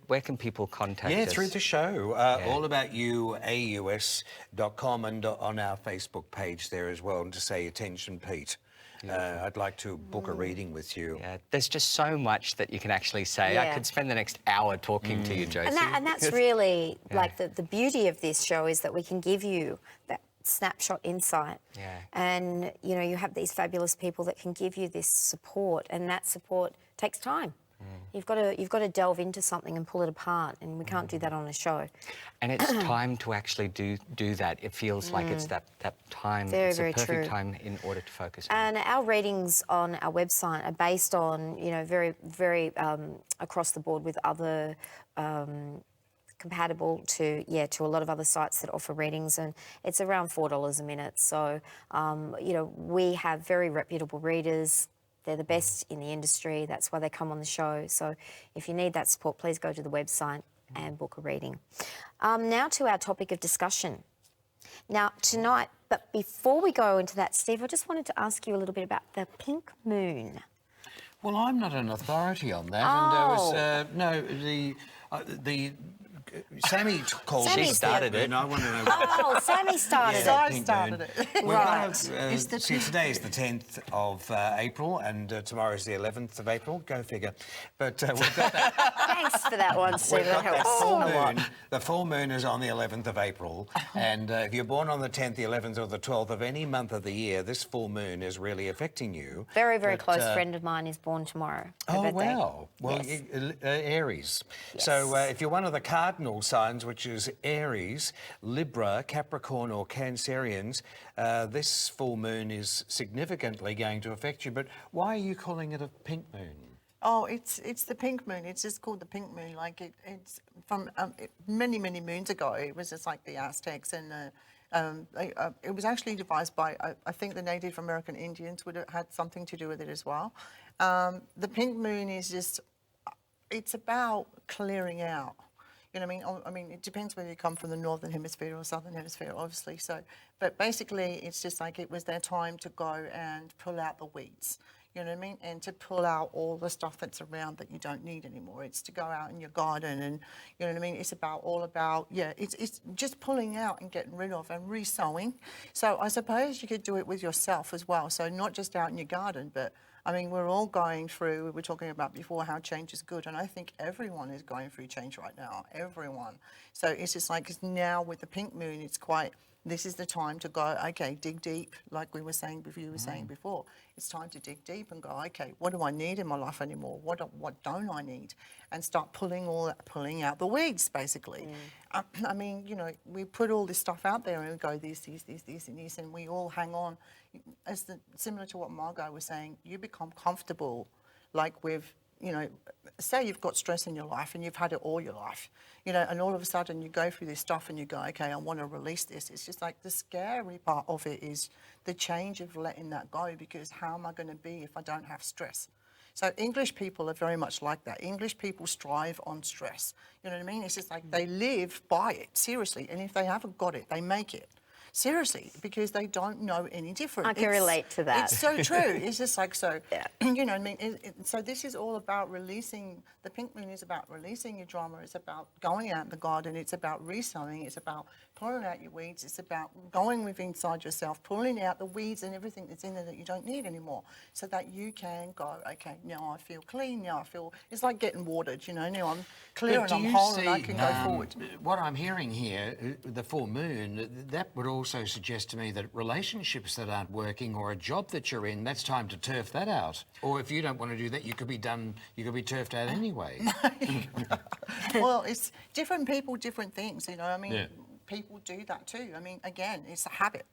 Where can people contact us? Yeah, through the show, allaboutyouau.com, and on our Facebook page there as well, and to say, attention, Pete. I'd like to book a reading with you. Yeah, there's just so much that you can actually say. Yeah. I could spend the next hour talking to you, Josie. And that's really, like, the beauty of this show is that we can give you that snapshot insight. Yeah. And, you have these fabulous people that can give you this support, and that support takes time. You've got to delve into something and pull it apart, and we can't do that on a show. And it's time to actually do that. It feels like it's that time. Very, it's very a perfect true. time in order to focus on. And our readings on our website are based on, very, very across the board with other compatible to a lot of other sites that offer readings, and it's around $4 a minute. So, we have very reputable readers. They're the best in the industry. That's why they come on the show. So if you need that support, please go to the website and book a reading. Now to our topic of discussion. Now, tonight, but before we go into that, Steve, I just wanted to ask you a little bit about the pink moon. Well, I'm not an authority on that. Oh. And there was, the Sammy called Sammy it. started it. And I want to know. Oh, Sammy started Yeah, it. pink started moon. it. We're Right. see, today is the 10th of April, and tomorrow is the 11th of April. Go figure. But we've got that. Thanks for that one, Steve. We've got That that helps full a lot. moon. The full moon is on the 11th of April, and if you're born on the 10th, the 11th, or the 12th of any month of the year, this full moon is really affecting you. Very, very But, close friend of mine is born tomorrow. Her Oh, birthday. wow. Well, Yes. Aries. Yes. So if you're one of the cardinal signs, which is Aries, Libra, Capricorn or Cancerians, this full moon is significantly going to affect you. But why are you calling it a pink moon? Oh, it's the pink moon. It's just called the pink moon. Like it's from many moons ago. It was just like the Aztecs, and it was actually devised by I think the Native American Indians would have had something to do with it as well. The pink moon is just it's about clearing out. You know what I mean? I mean, it depends whether you come from the northern hemisphere or southern hemisphere, obviously. So, but basically, it's just like it was their time to go and pull out the weeds. You know what I mean? And to pull out all the stuff that's around that you don't need anymore. It's to go out in your garden, and you know what I mean? It's all about, yeah, it's just pulling out and getting rid of and re-sowing. So I suppose you could do it with yourself as well. So not just out in your garden, but I mean, we're all going through, we were talking about before how change is good, and I think everyone is going through change right now, everyone. So it's just like, 'cause now with the pink moon, it's quite, this is the time to go, okay, dig deep, like we were saying, you were saying before. It's time to dig deep and go, okay, what do I need in my life anymore? What don't I need? And start pulling out the weeds, basically. I mean, you know, we put all this stuff out there and we go, this, and this, and we all hang on. Similar to what Margot was saying, you become comfortable, like with, you know, say you've got stress in your life and you've had it all your life, you know, and all of a sudden you go through this stuff and you go, okay, I want to release this. It's just like the scary part of it is the change of letting that go, because how am I going to be if I don't have stress? So English people are very much like that. English people strive on stress. You know what I mean? It's just like they live by it, seriously. And if they haven't got it, they make it. Seriously, because they don't know any different. I can relate to that. It's so true. It's just like, so, Yeah. you know what I mean? So this is all about releasing, the pink moon is about releasing your drama. It's about going out in the garden. It's about resowing. It's about pulling out your weeds. It's about going within inside yourself, pulling out the weeds and everything that's in there that you don't need anymore, so that you can go, okay, now I feel clean. Now I feel, it's like getting watered, you know, now I'm clear and I'm whole and I can go forward. What I'm hearing here, the full moon, that would also suggest to me that relationships that aren't working or a job that you're in, that's time to turf that out. Or if you don't want to do that, you could be turfed out anyway. Well, it's different people, different things, you know. I mean, people do that too. I mean, again, it's a habit.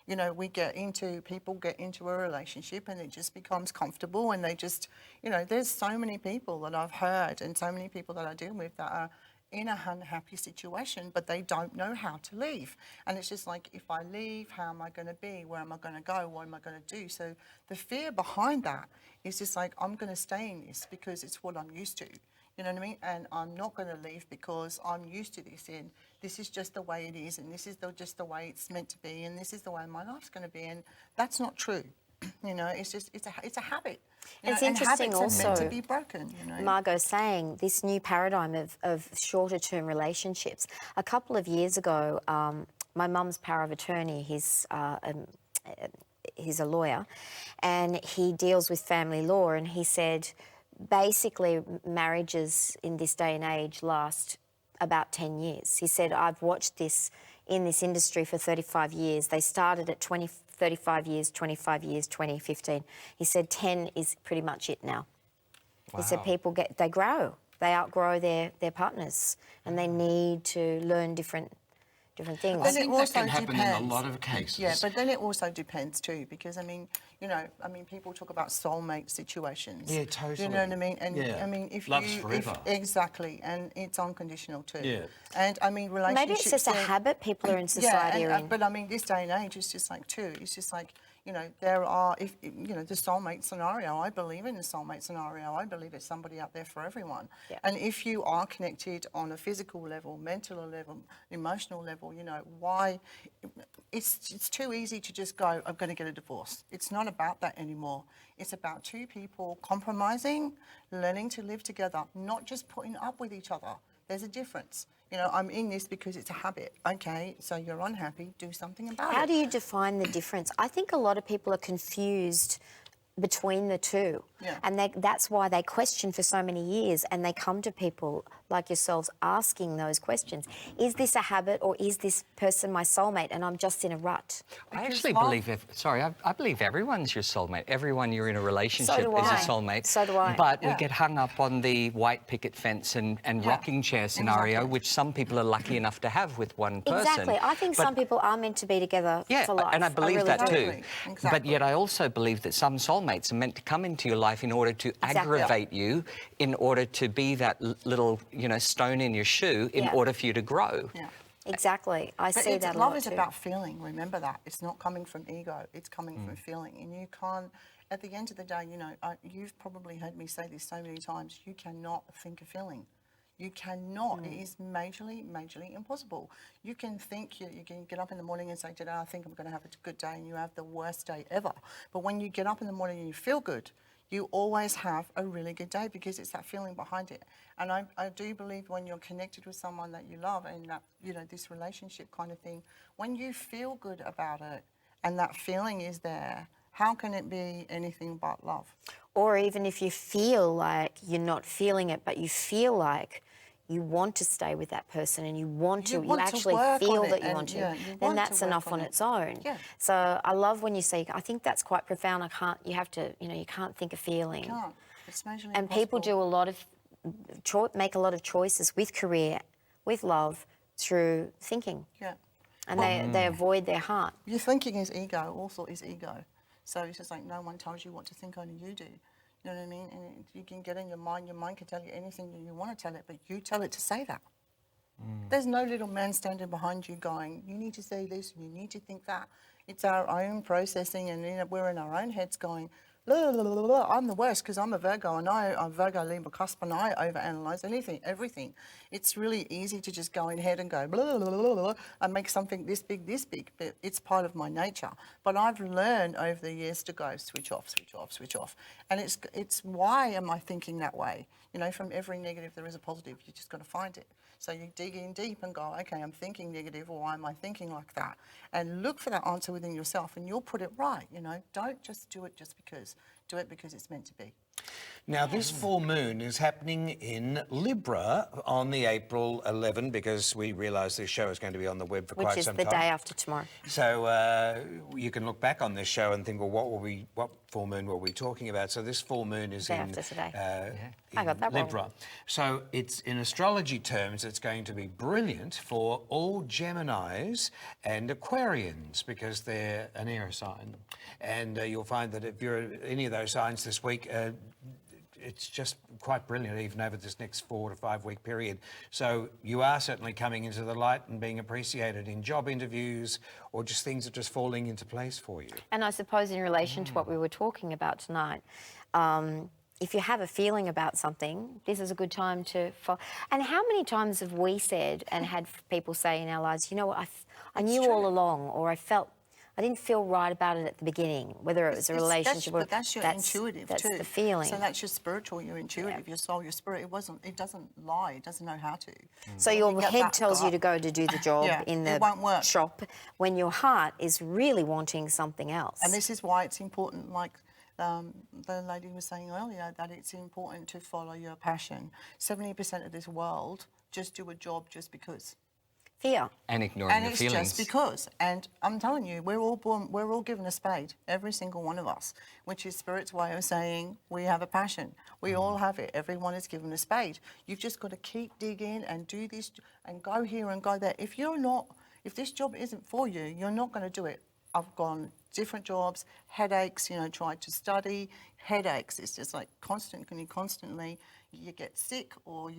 You know, people get into a relationship and it just becomes comfortable, and they just, you know, there's so many people that I've heard and so many people that I deal with that are in a unhappy situation, but they don't know how to leave. And it's just like, if I leave, how am I going to be? Where am I going to go? What am I going to do? So the fear behind that is just like, I'm going to stay in this because it's what I'm used to. You know what I mean? And I'm not going to leave because I'm used to this, and this is just the way it is, and this is just the way it's meant to be, and this is the way my life's going to be. And that's not true. You know, it's just, it's a habit. You It's know, interesting and habits also, are meant to be broken, you know. Margot saying this new paradigm of shorter term relationships. A couple of years ago, my mum's power of attorney, he's a lawyer, and he deals with family law, and he said basically marriages in this day and age last about 10 years. He said, I've watched this in this industry for 35 years. They started at 35 years, 25 years, 20, 15. He said 10 is pretty much it now. Wow. He said people they grow, they outgrow their partners, and they need to learn different things. I think that can happen in a lot of cases. Yeah, but then it also depends too, because I mean, you know, people talk about soulmate situations. Yeah, totally. You know what I mean? And I mean, if Love's forever. Exactly, and it's unconditional too. Yeah. And I mean, relationships. Maybe it's just a habit people are in society are in. But I mean, this day and age is just like too. It's just like, You know, there are, if you know, the soulmate scenario, I believe in the soulmate scenario. I believe there's somebody out there for everyone. Yeah. And if you are connected on a physical level, mental level, emotional level, you know, why, it's too easy to just go, I'm going to get a divorce. It's not about that anymore. It's about two people compromising, learning to live together, not just putting up with each other. There's a difference. You know, I'm in this because it's a habit. Okay, so you're unhappy, do something about it. How do you define the difference? I think a lot of people are confused between the two. Yeah. And that's why they question for so many years, and they come to people like yourselves asking those questions. Is this a habit, or is this person my soulmate and I'm just in a rut? I actually believe, I believe everyone's your soulmate. Everyone you're in a relationship is a soulmate. So do I. But we get hung up on the white picket fence and rocking chair scenario, which some people are lucky enough to have with one person. Exactly. I think some people are meant to be together for life. And I believe really that do. too. Exactly. But yet I also believe that some soulmates are meant to come into your life in order to aggravate you, in order to be that little, you know, stone in your shoe, in order for you to grow. Yeah. Exactly. I see that a lot love is too. about feeling. Remember that. It's not coming from ego. It's coming from feeling. And you can't, at the end of the day, you know, you've probably heard me say this so many times, you cannot think a feeling. You cannot. It is majorly impossible. You can think, you can get up in the morning and say, today I think I'm going to have a good day, and you have the worst day ever. But when you get up in the morning and you feel good, you always have a really good day, because it's that feeling behind it. And I do believe when you're connected with someone that you love, and that, you know, this relationship kind of thing, when you feel good about it and that feeling is there, how can it be anything but love? Or even if you feel like you're not feeling it, but you feel like you want to stay with that person and you actually feel that you want to, then that's enough on its own. Yeah. So I love when you say, I think that's quite profound. You can't think a feeling. You can't. It's majorly And people impossible. make a lot of choices with career, with love, through thinking. Yeah. And they avoid their heart. Your thinking is ego, also is ego. So it's just like no one tells you what to think, only you do. You know what I mean? And you can get in your mind can tell you anything you want to tell it, but you tell it to say that. There's no little man standing behind you going, you need to say this, you need to think that. It's our own processing, and we're in our own heads going, blah, blah, blah, blah. I'm the worst because I'm a Virgo, and I'm Virgo Libra cusp, and I overanalyze everything. It's really easy to just go in head and go blah, blah, blah, blah, and make something this big, but it's part of my nature. But I've learned over the years to go switch off, switch off, switch off. And it's why am I thinking that way? You know, from every negative there is a positive. You just got to find it. So you dig in deep and go, okay, I'm thinking negative, or why am I thinking like that? And look for that answer within yourself, and you'll put it right, you know. Don't just do it just because. Do it because it's meant to be. Now, this full moon is happening in Libra on the April 11, because we realise this show is going to be on the web for quite some time. Which is the day after tomorrow. So you can look back on this show and think, well, what full moon were we talking about? So this full moon is in I got that Libra. wrong. So it's, in astrology terms, it's going to be brilliant for all Geminis and Aquarians, because they're an air sign. And you'll find that if you're any of those signs this week, it's just quite brilliant, even over this next 4 to 5 week period. So you are certainly coming into the light and being appreciated in job interviews, or just things are just falling into place for you. And I suppose in relation to what we were talking about tonight, if you have a feeling about something, this is a good time to follow. And how many times have we said and had people say in our lives, you know what, I knew all along, or I didn't feel right about it at the beginning, whether it was a relationship or... But that's your intuitive too. That's the feeling. So that's your spiritual, your intuitive, your soul, your spirit. It doesn't lie. It doesn't know how to. So your head tells you to go to do the job in the shop, when your heart is really wanting something else. And this is why it's important, like the lady was saying earlier, that it's important to follow your passion. 70% of this world just do a job just because. Fear. And ignoring your feelings. And it's just because. And I'm telling you, we're all given a spade, every single one of us, which is Spirit's way of saying we have a passion. We all have it. Everyone is given a spade. You've just got to keep digging and do this and go here and go there. If this job isn't for you, you're not going to do it. I've gone different jobs, headaches, tried to study, headaches. It's just like constantly, you get sick, or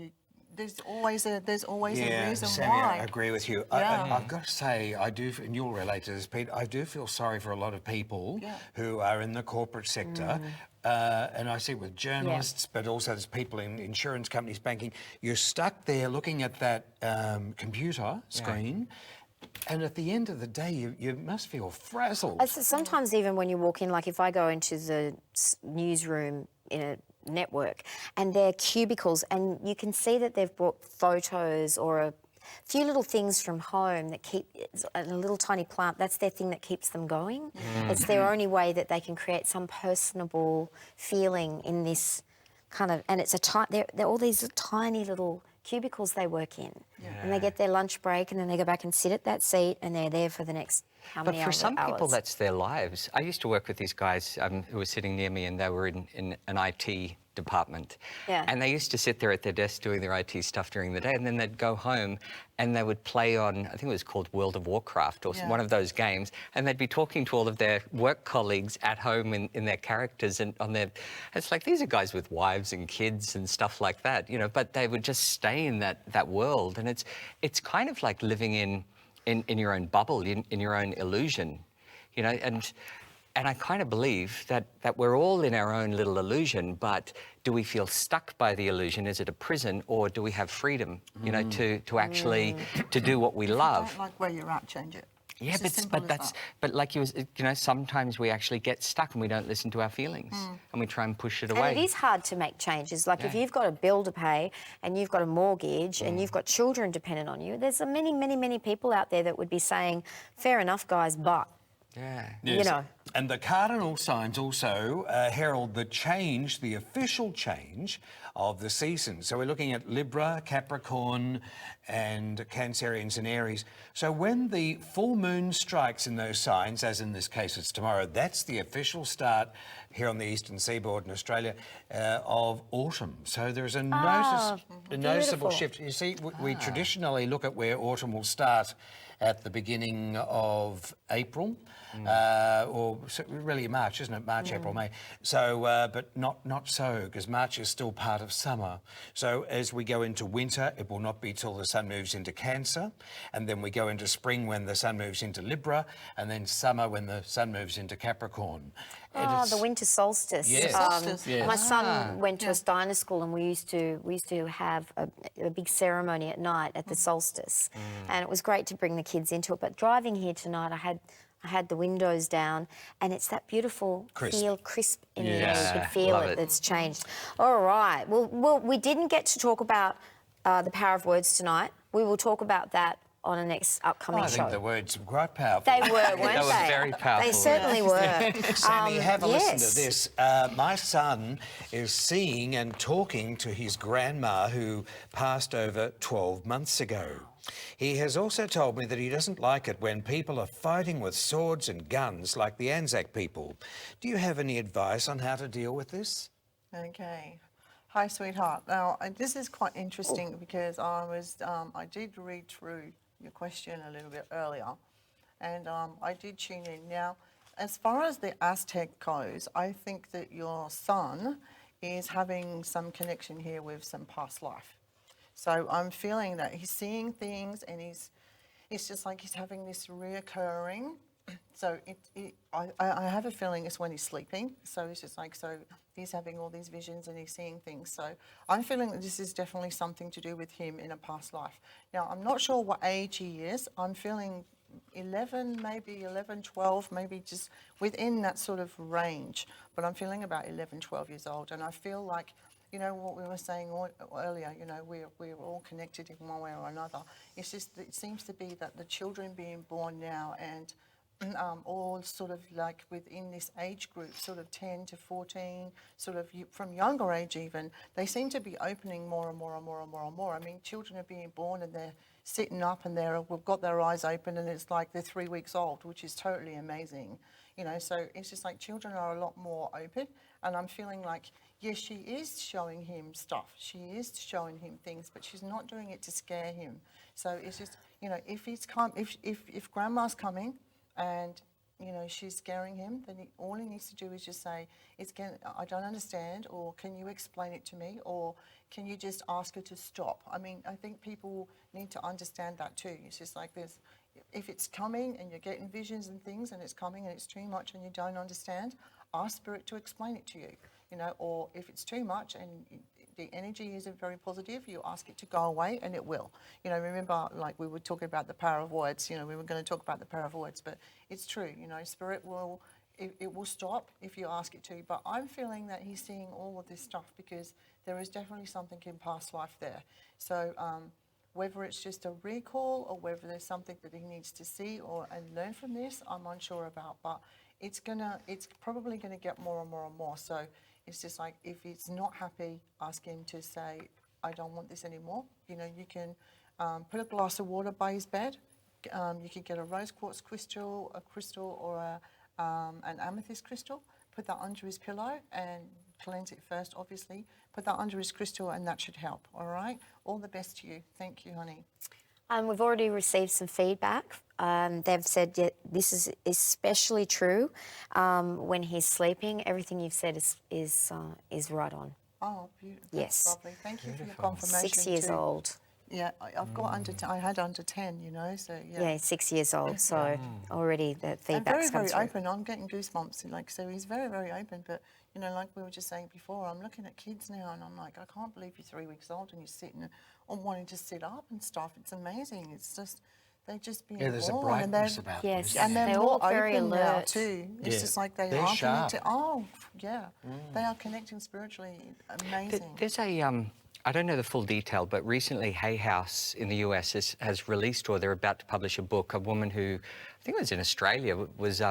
there's always a reason Sammy, why. I agree with you. Yeah. I've got to say, I do, and you'll relate to this, Pete, I do feel sorry for a lot of people who are in the corporate sector. And I see it with journalists, but also there's people in insurance companies, banking. You're stuck there looking at that computer screen. And at the end of the day, you must feel frazzled. Sometimes even when you walk in, like if I go into the newsroom in a network and they're cubicles and you can see that they've brought photos or a few little things from home that keep a little tiny plant, that's their thing that keeps them going. It's their only way that they can create some personable feeling in this kind of, and it's they're all these tiny little cubicles they work in. And they get their lunch break and then they go back and sit at that seat and they're there for the next how many hours? But for some people, that's their lives. I used to work with these guys who were sitting near me and they were in an IT department. And they used to sit there at their desk doing their IT stuff during the day and then they'd go home and they would play on, I think it was called World of Warcraft or one of those games, and they'd be talking to all of their work colleagues at home in their characters and on their... It's like, these are guys with wives and kids and stuff like that, you know, but they would just stay in that world, and it's kind of like living in your own bubble, in your own illusion, you know, and I kind of believe that we're all in our own little illusion, but do we feel stuck by the illusion? Is it a prison, or do we have freedom, you know, to actually to do what we love? If you don't like where you're at, change it. Yeah, It's as simple as that. but like you know, sometimes we actually get stuck and we don't listen to our feelings and we try and push it away. And it is hard to make changes. Like if you've got a bill to pay and you've got a mortgage and you've got children dependent on you, there's many people out there that would be saying, fair enough, guys, but... You know. And the cardinal signs also herald the change, the official change of the season. So we're looking at Libra, Capricorn and Cancerians and Aries. So when the full moon strikes in those signs, as in this case it's tomorrow, that's the official start here on the eastern seaboard in Australia of autumn. So there's a noticeable shift. You see, we traditionally look at where autumn will start at the beginning of April, or really March, isn't it? March, April, May. So, but not so, because March is still part of summer. So as we go into winter, it will not be till the sun moves into Cancer, and then we go into spring when the sun moves into Libra, and then summer when the sun moves into Capricorn. the winter solstice. Yes. My son went to a Steiner school, and we used to have a big ceremony at night at the solstice, and it was great to bring the kids into it. But driving here tonight, I had the windows down, and it's that beautiful crisp in the air. You could feel it. It's changed. All right. Well, we didn't get to talk about the power of words tonight. We will talk about that on a next upcoming show. I think the words were quite powerful. They were, weren't they? That was very powerful. They certainly were. Sammy, have a listen to this. My son is seeing and talking to his grandma who passed over 12 months ago. He has also told me that he doesn't like it when people are fighting with swords and guns like the Anzac people. Do you have any advice on how to deal with this? Okay. Hi, sweetheart. Now, this is quite interesting because I did read through your question a little bit earlier, and I did tune in. Now, as far as the Aztec goes, I think that your son is having some connection here with some past life. So I'm feeling that he's seeing things, and it's just like he's having this reoccurring. So I have a feeling it's when he's sleeping. So it's just like, so he's having all these visions and he's seeing things. So I'm feeling that this is definitely something to do with him in a past life. Now, I'm not sure what age he is. I'm feeling 11, maybe 11, 12, maybe just within that sort of range. But I'm feeling about 11, 12 years old. And I feel like, you know, what we were saying earlier, you know, we're all connected in one way or another. It's just, it seems to be that the children being born now and all sort of like within this age group, sort of 10 to 14, sort of from younger age even, they seem to be opening more and more and more and more and more. I mean, children are being born and they're sitting up and we've got their eyes open and it's like they're 3 weeks old, which is totally amazing. You know, so it's just like children are a lot more open, and I'm feeling like, yes, she is showing him stuff. She is showing him things, but she's not doing it to scare him. So it's just, you know, if grandma's coming, and you know, she's scaring him, then all he needs to do is just say, I don't understand, or can you explain it to me, or can you just ask her to stop? I mean, I think people need to understand that too. It's just like this, if it's coming and you're getting visions and things and it's coming and it's too much and you don't understand, ask Spirit to explain it to you, you know, or if it's too much and the energy isn't very positive, you ask it to go away and it will. You know, remember, like we were talking about the power of words, you know, we were going to talk about the power of words, but it's true, you know, Spirit will, it will stop if you ask it to. But I'm feeling that he's seeing all of this stuff because there is definitely something in past life there. So whether it's just a recall or whether there's something that he needs to see and learn from this, I'm unsure about. But it's probably gonna get more and more and more. So it's just like, if he's not happy, ask him to say, I don't want this anymore. You know, you can put a glass of water by his bed. You can get a rose quartz crystal, or an amethyst crystal. Put that under his pillow and cleanse it first, obviously. Put that under his crystal and that should help, all right? All the best to you. Thank you, honey. We've already received some feedback. They've said this is especially true when he's sleeping. Everything you've said is right on. Oh, beautiful. Yes. That's lovely. Thank you for your confirmation. 6 years too. old. Yeah, I've got I had under 10, you know, so yeah. Yeah, 6 years old, so already the feedback's and come very, through. very open. I'm getting goosebumps, like, so he's very, very open. But, you know, like we were just saying before, I'm looking at kids now and I'm like, I can't believe you're 3 weeks old and you're sitting and wanting to sit up and stuff. It's amazing. It's just, they just being Yeah, there's a born, brightness about them. Yes, and they're they're more all very open now alert. too. It's Yeah. just like they're sharp. connected. Oh, yeah. They are connecting spiritually. Amazing. There's a, I don't know the full detail, but recently Hay House in the US has released, or they're about to publish a book, a woman who, I think it was in Australia, was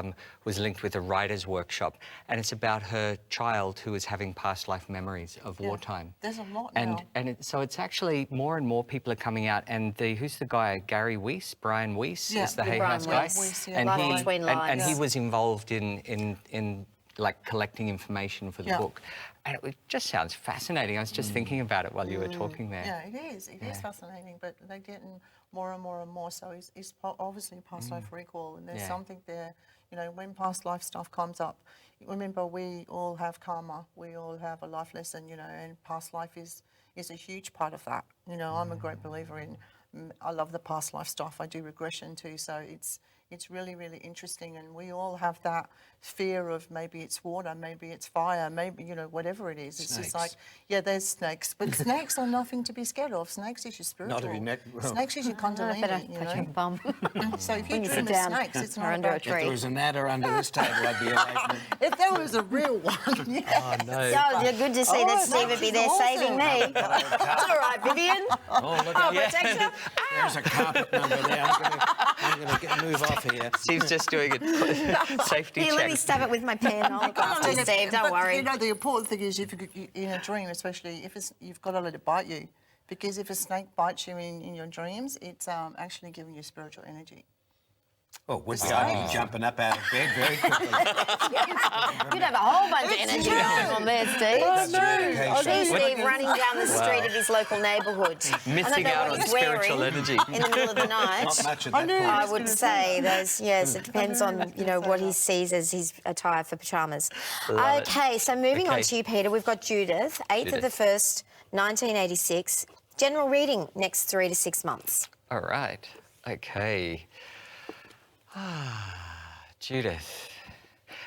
linked with a writer's workshop. And it's about her child who is having past life memories of wartime. There's a lot now. So it's actually more and more people are coming out. And who's the guy? Brian Weiss is the Hay House guy. Weiss, yeah. And Life Between Lives. he was involved in like collecting information for the book. And it just sounds fascinating. I was just thinking about it while you were talking there. Yeah, it is. It is fascinating, but they're getting more and more and more. So it's obviously past life recall, and there's something there. You know, when past life stuff comes up, remember we all have karma. We all have a life lesson. You know, and past life is a huge part of that. You know, I'm a great believer in. I love the past life stuff. I do regression too, so it's really, really interesting. And we all have that fear of maybe it's water, maybe it's fire, maybe, you know, whatever it is. It's just like, yeah, there's snakes. But snakes are nothing to be scared of. Snakes is your spiritual. Not if you Snakes is your kundalini, you know. Bum. So if you you dream sit of down snakes, it's or not under a about tree. If there was an adder under this table, I'd be away from it. If there was a real one, yeah. Oh, no. Oh, you're good to see that Steve would be there saving me. It's all right, Vivian. Oh, look at Protector. There's a carpet number there. I'm going to move off here. Steve's just doing a safety Here, check. let me stab it with my pen. I'll look after you, Steve. Don't But, worry. you know, the important thing is if you, in a dream, especially if you've got to let it bite you, because if a snake bites you in your dreams, it's actually giving you spiritual energy. Oh, would I be jumping up out of bed very quickly? You'd have a whole bunch of energy going on there, Steve. That's I see medication. Steve running down the street of his local neighbourhood. Missing out on spiritual energy. In the middle of the night. Not much at that point. I would say those, yes, it depends on, you know, what he sees as his attire for pyjamas. Love it. Okay, so moving on Okay. to you, Peter, we've got Judith, 8th of the 1st, 1986. General reading next 3 to 6 months. All right. Okay. Judith.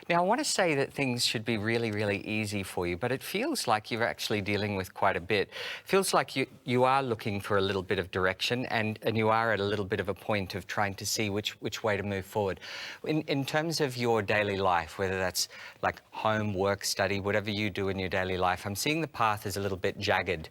Now, I want to say that things should be really, really easy for you, but it feels like you're actually dealing with quite a bit. It feels like you are looking for a little bit of direction and you are at a little bit of a point of trying to see which way to move forward. In terms of your daily life, whether that's like home, work, study, whatever you do in your daily life, I'm seeing the path is a little bit jagged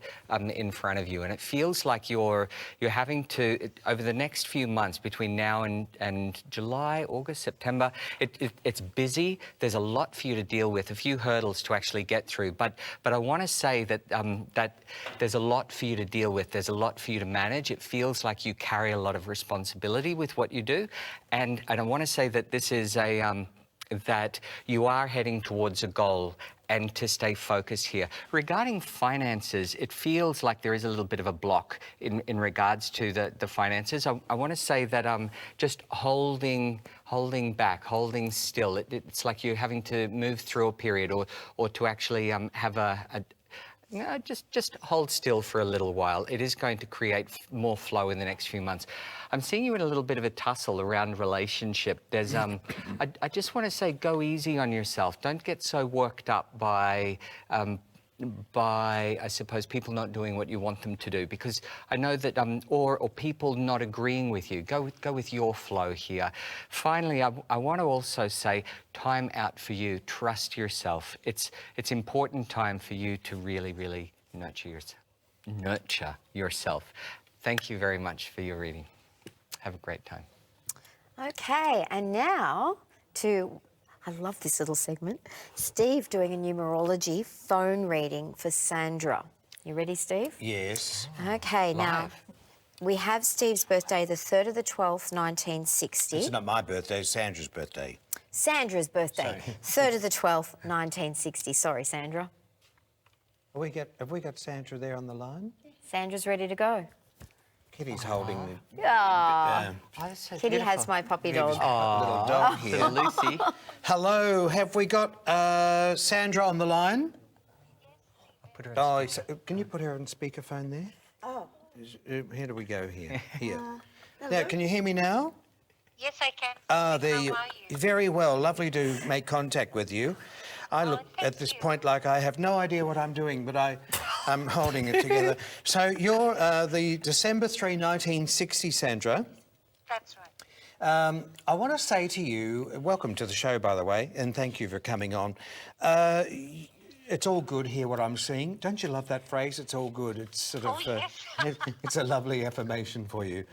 in front of you, and it feels like you're having to, over the next few months, between now and July, August, September, it's busy. There's a lot for you to deal with, a few hurdles to actually get through. But I want to say that that there's a lot for you to deal with. There's a lot for you to manage. It feels like you carry a lot of responsibility with what you do, and I want to say that this is that you are heading towards a goal. and to stay focused here. Regarding finances, it feels like there is a little bit of a block in regards to the finances. I want to say that just holding back, holding still. It's like you're having to move through a period or to actually have no, just hold still for a little while. It is going to create more flow in the next few months. I'm seeing you in a little bit of a tussle around relationship. There's, I just want to say, go easy on yourself. Don't get so worked up by, I suppose, people not doing what you want them to do, because I know that, or people not agreeing with you. Go with your flow here. Finally, I want to also say, time out for you. Trust yourself. It's important time for you to really, really nurture yourself. Thank you very much for your reading. Have a great time. Okay, and now I love this little segment. Steve doing a numerology phone reading for Sandra. You ready, Steve? Yes. Okay, now we have Steve's birthday, the 3rd of the 12th, 1960. It's not my birthday, it's Sandra's birthday. Sandra's birthday, 3rd of the 12th, 1960. Sorry, Sandra. Have we got Sandra there on the line? Sandra's ready to go. Kitty's holding the Kitty has my puppy dog. little dog here. Lucy. Hello, have we got Sandra on the line? Put her on Can you put her on speakerphone there? Oh. Here do we go here? Here. Now, can you hear me now? Yes, I can. There How you. are you? Very well. Lovely to make contact with you. I look at this point like I have no idea what I'm doing, but I'm holding it together. So you're the December 3, 1960, Sandra. That's right. I want to say to you, welcome to the show, by the way, and thank you for coming on. It's all good here, what I'm seeing. Don't you love that phrase? It's all good. It's sort of, yes. it's a lovely affirmation for you.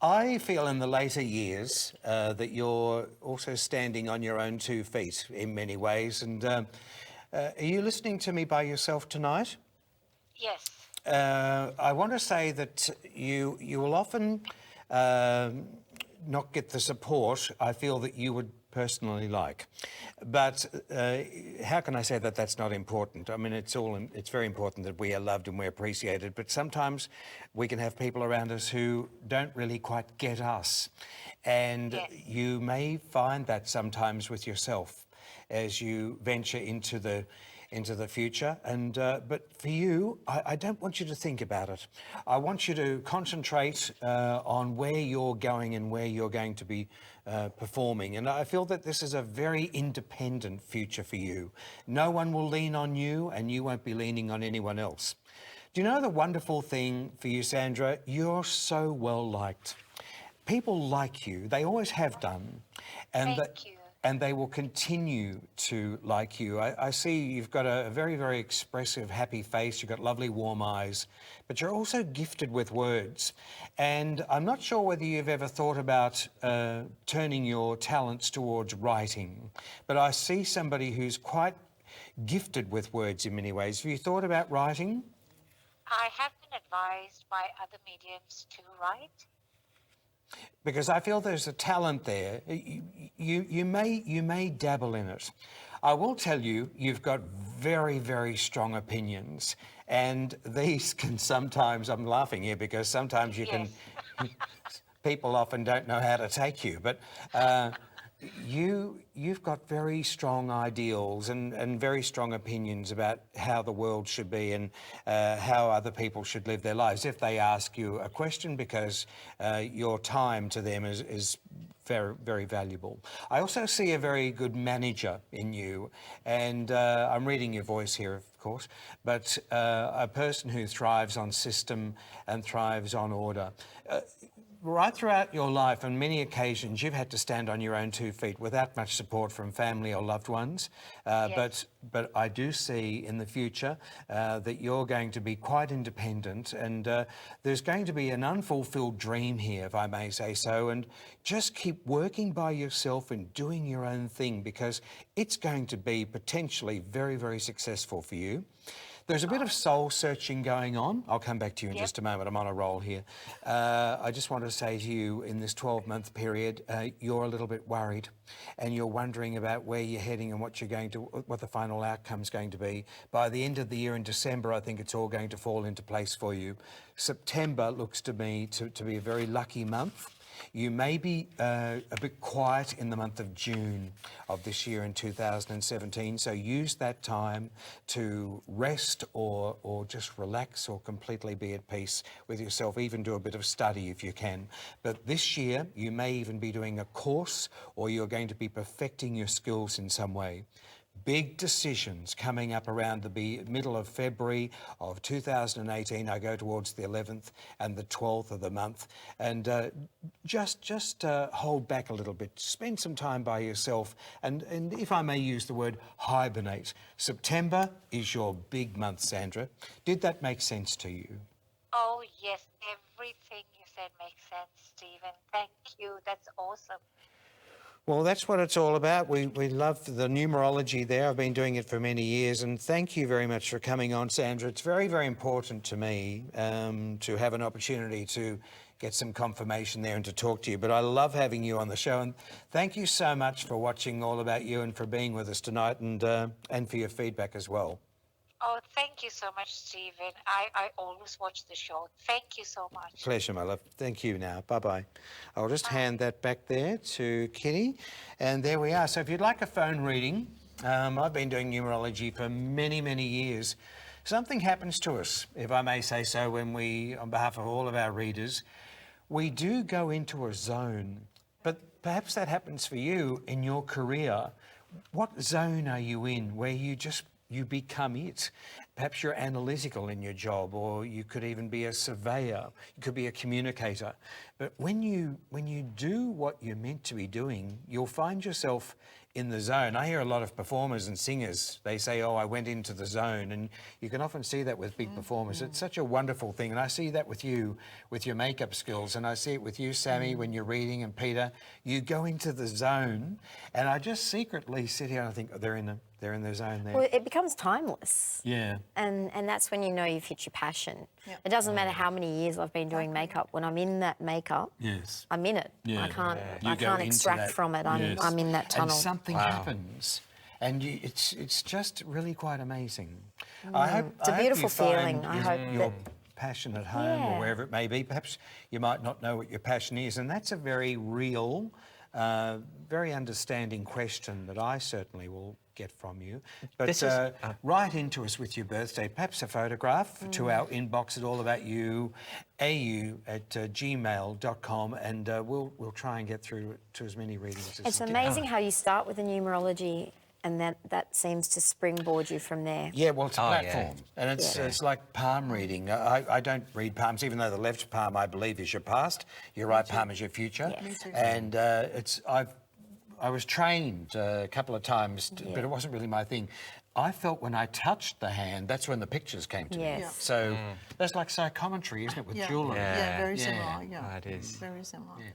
I feel in the later years that you're also standing on your own 2 feet in many ways. And are you listening to me by yourself tonight? Yes. I want to say that you will often not get the support I feel that you would personally like. But how can I say that that's not important? I mean, it's very important that we are loved and we're appreciated, but sometimes we can have people around us who don't really quite get us. And Yes. you may find that sometimes with yourself as you venture into the future. And but for you, I don't want you to think about it. I want you to concentrate on where you're going and where you're going to be performing. And I feel that this is a very independent future for you. No one will lean on you and you won't be leaning on anyone else. Do you know the wonderful thing for you, Sandra? You're so well liked. People like you. They always have done. And Thank you. And they will continue to like you. I see you've got a very, very expressive, happy face. You've got lovely, warm eyes, but you're also gifted with words. And I'm not sure whether you've ever thought about turning your talents towards writing, but I see somebody who's quite gifted with words in many ways. Have you thought about writing? I have been advised by other mediums to write. Because I feel there's a talent there. You may dabble in it. I will tell you, you've got very, very strong opinions, and these can sometimes, I'm laughing here because sometimes you can, people often don't know how to take you, but you've got very strong ideals and very strong opinions about how the world should be and how other people should live their lives if they ask you a question, because your time to them is very, very valuable. I also see a very good manager in you, and I'm reading your voice here, of course, but a person who thrives on system and thrives on order. Right throughout your life, on many occasions, you've had to stand on your own 2 feet without much support from family or loved ones. Yes. But I do see in the future that you're going to be quite independent, and there's going to be an unfulfilled dream here, if I may say so. And just keep working by yourself and doing your own thing, because it's going to be potentially very, very successful for you. There's a bit of soul searching going on. I'll come back to you in just a moment. I'm on a roll here. I just want to say to you, in this 12-month period, you're a little bit worried, and you're wondering about where you're heading and what the final outcome's going to be. By the end of the year in December, I think it's all going to fall into place for you. September looks to me to be a very lucky month. You may be a bit quiet in the month of June of this year in 2017, so use that time to rest or just relax or completely be at peace with yourself, even do a bit of study if you can. But this year, you may even be doing a course, or you're going to be perfecting your skills in some way. Big decisions coming up around the middle of February of 2018. I go towards the 11th and the 12th of the month, and just hold back a little bit. Spend some time by yourself, and if I may use the word, hibernate. September is your big month, Sandra. Did that make sense to you? Oh, yes. Everything you said makes sense, Stephen. Thank you. That's awesome. Well, that's what it's all about. We love the numerology there. I've been doing it for many years, and thank you very much for coming on, Sandra. It's very, very important to me to have an opportunity to get some confirmation there and to talk to you. But I love having you on the show, and thank you so much for watching All About You and for being with us tonight, and for your feedback as well. Oh, thank you so much, Stephen. I always watch the show. Thank you so much. Pleasure, my love. Thank you now. Bye-bye. I'll just hand that back there to Kitty. And there we are. So if you'd like a phone reading, I've been doing numerology for many, many years. Something happens to us, if I may say so, when we, on behalf of all of our readers, we do go into a zone. But perhaps that happens for you in your career. What zone are you in where you become it? Perhaps you're analytical in your job, or you could even be a surveyor. You could be a communicator. But when you do what you're meant to be doing, you'll find yourself in the zone. I hear a lot of performers and singers, they say, oh, I went into the zone. And you can often see that with big performers. It's such a wonderful thing. And I see that with you, with your makeup skills. And I see it with you, Sammy, when you're reading, and Peter. You go into the zone. And I just secretly sit here and I think, oh, they're in the zone there. Well, it becomes timeless. Yeah. And that's when you know you've hit your passion. Yep. It doesn't matter how many years I've been doing makeup. When I'm in that makeup, Yes. I'm in it. Yeah. I can't into extract that. from it. Yes. I'm in that tunnel. And something happens, and it's just really quite amazing. I hope It's a beautiful you feeling. find I hope your that passion at home or wherever it may be. Perhaps you might not know what your passion is, and that's a very real, very understanding question that I certainly will get from you. But write into us with your birthday, perhaps a photograph to our inbox at allaboutyouau@gmail.com, and we'll try and get through to as many readings as it's we can. amazing how you start with the numerology and that seems to springboard you from there. Yeah, well, it's a platform, and it's like palm reading. I don't read palms, even though the left palm, I believe, is your past. Your right palm is your future. Yes. Me too. And I was trained a couple of times, but it wasn't really my thing. I felt when I touched the hand, that's when the pictures came to me. Yes. So that's like psychometry, isn't it, with jewellery? Yeah, very similar. Yeah, it is. Very similar. Yeah.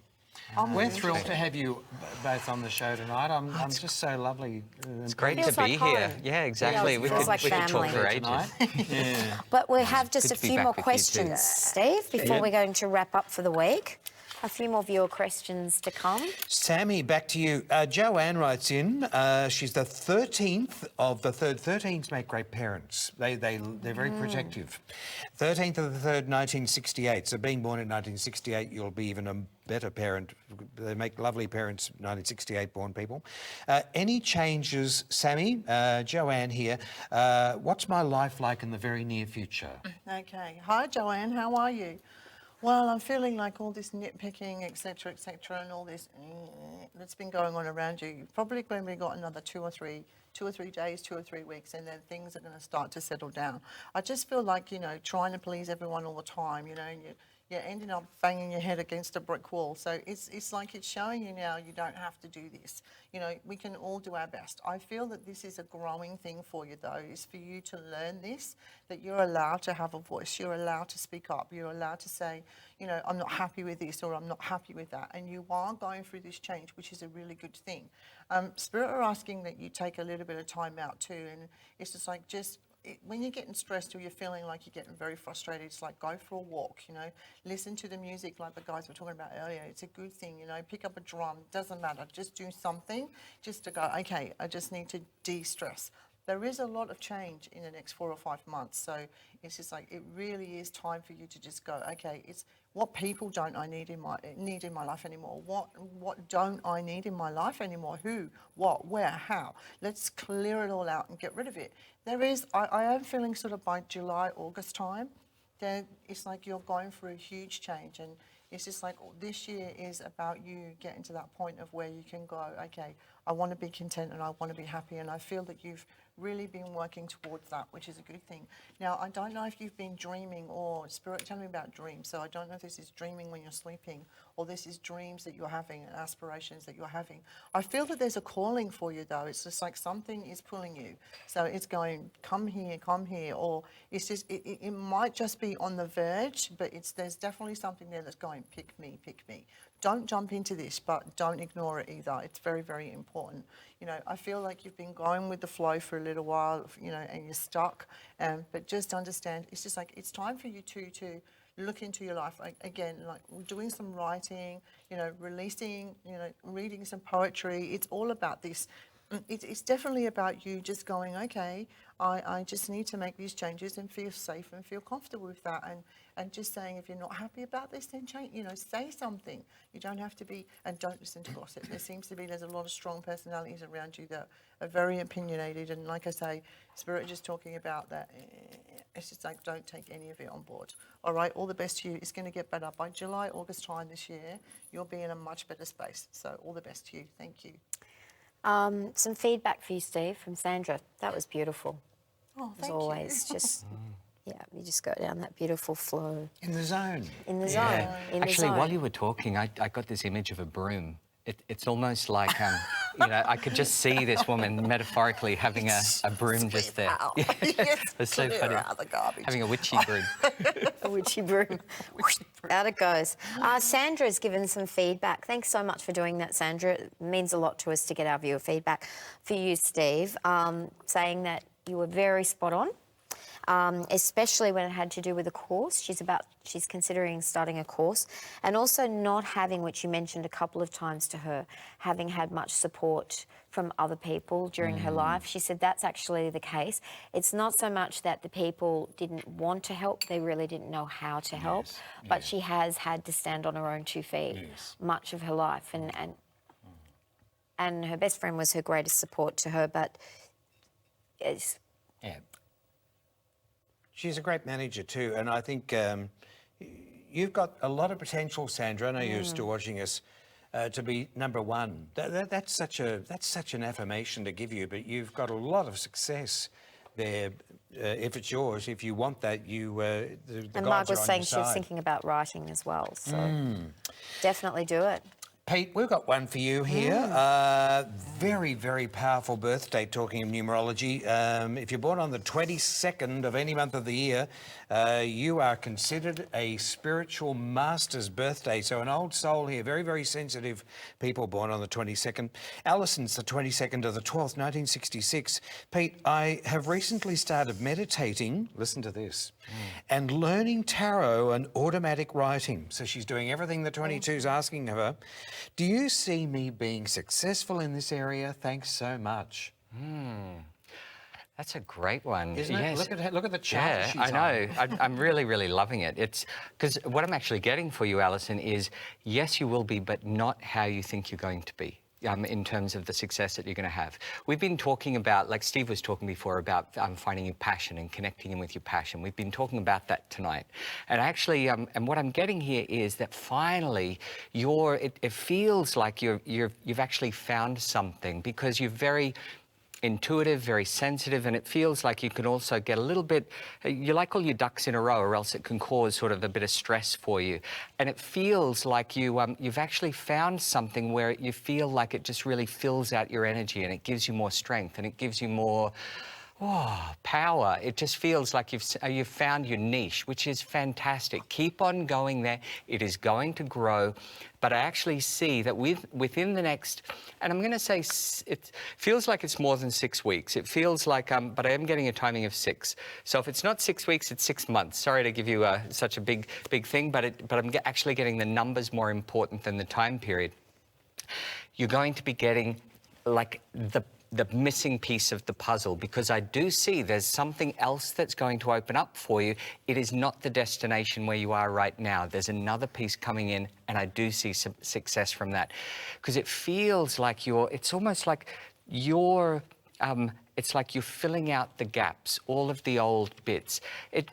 I'm We're really thrilled interested. to have you both on the show tonight. I'm just so lovely. It's great to Feels be like home. here. Yeah, exactly. Yeah, we feels could, like we could talk family. for ages. Tonight. Yeah. But we have just a Good to be few back more with you too. questions, Steve, before we're going to wrap up for the week. A few more viewer questions to come. Sammy, back to you. Joanne writes in. She's the 13th of the third. 13s make great parents. They're very protective. 13th of the third, 1968. So being born in 1968, you'll be even a better parent. They make lovely parents, 1968 born people. Any changes, Sammy? Joanne here. What's my life like in the very near future? Okay. Hi, Joanne. How are you? Well, I'm feeling like all this nitpicking, etc., and all this that's been going on around you. You've probably only got another 2 or 3 days, 2 or 3 weeks, and then things are going to start to settle down. I just feel like, trying to please everyone all the time, and you're ending up banging your head against a brick wall. So it's like it's showing you now you don't have to do this. We can all do our best. I feel that this is a growing thing for you, though, is for you to learn this, that you're allowed to have a voice, you're allowed to speak up, you're allowed to say, I'm not happy with this or I'm not happy with that. And you are going through this change, which is a really good thing. Spirit are asking that you take a little bit of time out too, and it's just like when you're getting stressed or you're feeling like you're getting very frustrated, it's like go for a walk, you know, listen to the music like the guys were talking about earlier. It's a good thing, you know, pick up a drum, doesn't matter, just do something just to go, okay, I just need to de-stress. There is a lot of change in the next 4 or 5 months, so it's just like it really is time for you to just go, okay, it's what people don't I need in my life anymore? What don't I need in my life anymore? Who, what, where, how? Let's clear it all out and get rid of it. I am feeling sort of by July, August time, then it's like you're going through a huge change, and it's just like this year is about you getting to that point of where you can go, okay, I want to be content and I want to be happy, and I feel that you've really been working towards that, which is a good thing. Now, I don't know if you've been dreaming, or Spirit, tell me about dreams. So I don't know if this is dreaming when you're sleeping, or this is dreams that you're having and aspirations that you're having. I feel that there's a calling for you, though. It's just like something is pulling you. So it's going, come here, or it's just, it might just be on the verge, but there's definitely something there that's going, pick me, pick me. Don't jump into this, but don't ignore it either. It's very, very important. You know, I feel like you've been going with the flow for a little while, you know, and you're stuck. But just understand, it's just like, it's time for you to look into your life. Like, again, like doing some writing, you know, releasing, you know, reading some poetry. It's all about this. It's definitely about you just going, okay, I just need to make these changes and feel safe and feel comfortable with that. And just saying, if you're not happy about this, then change, you know, say something. You don't have to be, and don't listen to gossip. There's a lot of strong personalities around you that are very opinionated. And like I say, Spirit just talking about that, it's just like, don't take any of it on board. All right, all the best to you. It's going to get better. By July, August time this year, you'll be in a much better space. So all the best to you. Thank you. Some feedback for you, Steve, from Sandra. That was beautiful. Oh, as thank always, you. just yeah, you just go down that beautiful flow. In the zone. In the zone. In the Actually, zone. while you were talking, I got this image of a broom. It's almost like, you know, I could just see this woman metaphorically having a broom just there. Out. Yeah. Yes, It's so clear funny. out the garbage. Having a witchy broom. A witchy broom. Out it goes. Sandra's given some feedback. Thanks so much for doing that, Sandra. It means a lot to us to get our viewer feedback. For you, Steve, saying that you were very spot on. Especially when it had to do with a course. She's considering starting a course, and also not having, which you mentioned a couple of times to her, having had much support from other people during her life. She said that's actually the case. It's not so much that the people didn't want to help, they really didn't know how to help, but she has had to stand on her own 2 feet much of her life, and her best friend was her greatest support to her, but it's... Yeah. She's a great manager too, and I think you've got a lot of potential, Sandra. I know you're still watching us, to be number one. That's such an affirmation to give you, but you've got a lot of success there. If it's yours, if you want that, the And gods Marg was are on saying your she was side. thinking about writing as well, so definitely do it. Pete, we've got one for you here. Very, very powerful birthday, talking of numerology. If you're born on the 22nd of any month of the year, you are considered a spiritual master's birthday. So an old soul here, very, very sensitive people born on the 22nd. Alison's the 22nd of the 12th, 1966. Pete, I have recently started meditating, listen to this, and learning tarot and automatic writing. So she's doing everything the 22's asking of her. Do you see me being successful in this area? Thanks so much. That's a great one. Isn't it? Yes. Look at the chart she's I know. I'm really, really loving it. It's because what I'm actually getting for you, Alison, is yes, you will be, but not how you think you're going to be. In terms of the success that you're going to have. We've been talking about, like Steve was talking before, about finding your passion and connecting in with your passion. We've been talking about that tonight. And actually, and what I'm getting here is that finally, it feels like you've actually found something, because you're very intuitive, very sensitive, and it feels like you can also get a little bit, you like all your ducks in a row, or else it can cause sort of a bit of stress for you. And it feels like you've actually found something where you feel like it just really fills out your energy, and it gives you more strength, and it gives you more Oh, power. It just feels like you've found your niche, which is fantastic. Keep on going there. It is going to grow. But I actually see that within the next, and I'm going to say it feels like it's more than 6 weeks. It feels like, but I am getting a timing of 6. So if it's not 6 weeks, it's 6 months. Sorry to give you such a big thing, but I'm actually getting the numbers more important than the time period. You're going to be getting like the missing piece of the puzzle, because I do see there's something else that's going to open up for you. It is not the destination where you are right now. There's another piece coming in, and I do see some success from that, because it feels like it's almost like it's like you're filling out the gaps, all of the old bits.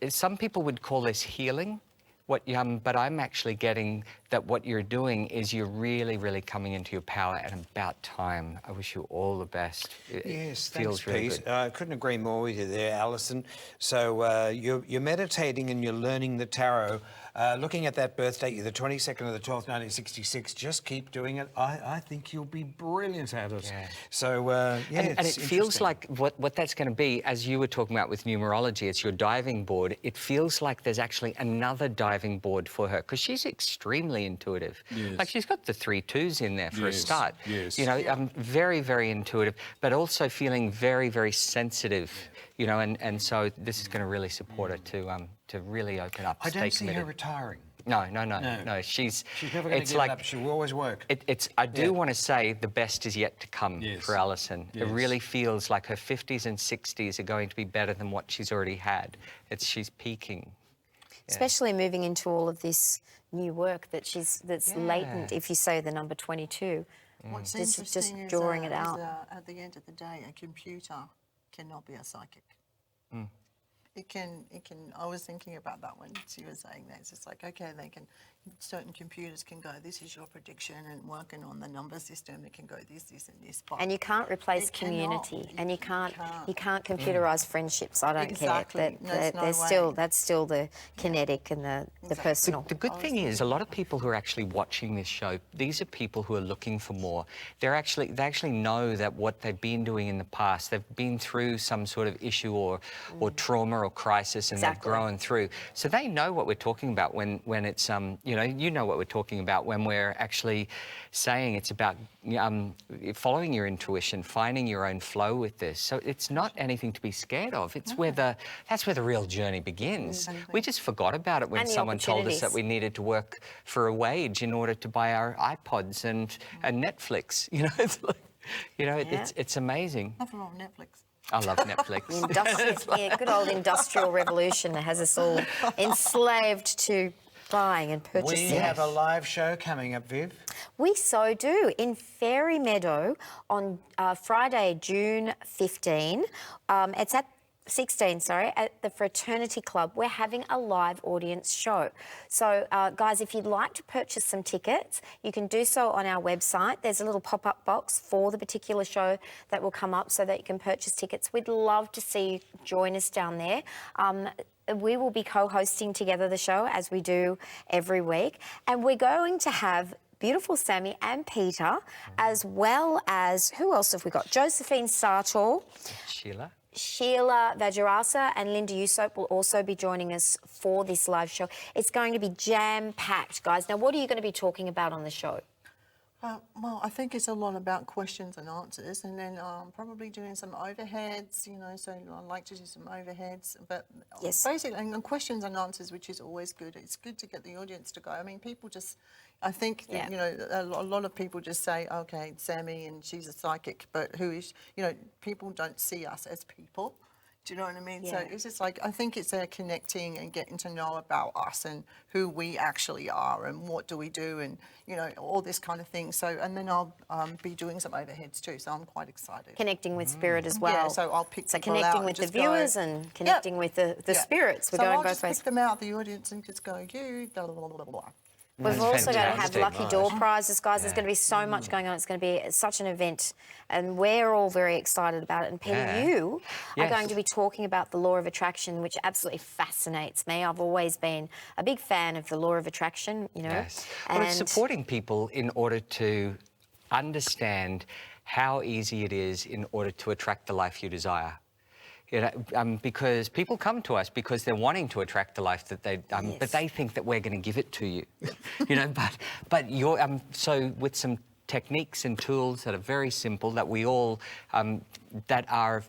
Some people would call this healing. But I'm actually getting that what you're doing is you're really, really coming into your power, and about time. I wish you all the best. Yes, feels thanks, really Pete. good. I couldn't agree more with you there, Alison. So you're meditating and you're learning the tarot. Looking at that birth date, the 22nd of the 12th, 1966, just keep doing it. I think you'll be brilliant at it. Yeah. So, And it feels like what that's going to be, as you were talking about with numerology, it's your diving board. It feels like there's actually another diving board for her, because she's extremely intuitive. Yes. Like, she's got the 3 2s in there for a start. Yes. You know, very, very intuitive, but also feeling very, very sensitive. You know, and so this is going to really support her to really open up. I don't see committed. her retiring. No. She's never going to give it up. She will always work. I do want to say the best is yet to come for Alison. Yes. It really feels like her 50s and 60s are going to be better than what she's already had. She's peaking. Especially moving into all of this new work that's latent, if you say the number 22. What's Just interesting drawing is, it out. at the end of the day, a computer cannot be a psychic. It can, I was thinking about that when she was saying that. It's just like, okay, certain computers can go, this is your prediction, and working on the number system, it can go this, and this. But And you can't replace it cannot. community, and you can't can't. computerize friendships. I don't Exactly. care. There's no That's still the kinetic and the personal. The good thing is, a lot of people who are actually watching this show, these are people who are looking for more. They actually know that what they've been doing in the past, they've been through some sort of issue or trauma or crisis, and they've grown through. So they know what we're talking about when it's you know what we're talking about when we're actually saying it's about following your intuition, finding your own flow with this. So it's not anything to be scared of. It's that's where the real journey begins. We just forgot about it when someone told us that we needed to work for a wage in order to buy our iPods and Netflix. You know, it's like, it's amazing. Nothing wrong with Netflix. I love Netflix. Good old industrial revolution that has us all enslaved to buying and purchasing. We have a live show coming up, Viv. We so do, in Fairy Meadow on Friday, June 15. It's at 16, at the Fraternity Club. We're having a live audience show. So, guys, if you'd like to purchase some tickets, you can do so on our website. There's a little pop-up box for the particular show that will come up so that you can purchase tickets. We'd love to see you join us down there. We will be co-hosting together the show, as we do every week. And we're going to have beautiful Sammy and Peter, as well as, who else have we got? Josephine Sartor. Sheila Vajarasa and Linda Usop will also be joining us for this live show. It's going to be jam-packed, guys. Now, what are you going to be talking about on the show? Well, I think it's a lot about questions and answers, and then probably doing some overheads, so I'd like to do some overheads, but basically, and questions and answers, which is always good. It's good to get the audience to go. I mean, people just, I think, a lot of people just say, okay, Sammy, and she's a psychic, but who is, people don't see us as people. Do you know what I mean? So it's just like, I think it's connecting and getting to know about us and who we actually are and what do we do and, all this kind of thing. So, and then I'll be doing some overheads too, so I'm quite excited. Connecting with spirit as well. Yeah, so I'll pick people connecting out with and the viewers and connecting with the spirits. We're so going I'll both just ways. pick them out, the audience, and just go, you, blah, blah, blah, blah, blah. We've also got to have fantastic. lucky door prizes, guys. There's going to be so much going on. It's going to be such an event, and we're all very excited about it. And Peter, you are going to be talking about the law of attraction, which absolutely fascinates me. I've always been a big fan of the law of attraction, Yes. Well, it's supporting people in order to understand how easy it is in order to attract the life you desire. You know, because people come to us because they're wanting to attract the life that they, but they think that we're going to give it to you. You know, but you're so with some techniques and tools that are very simple that we all that are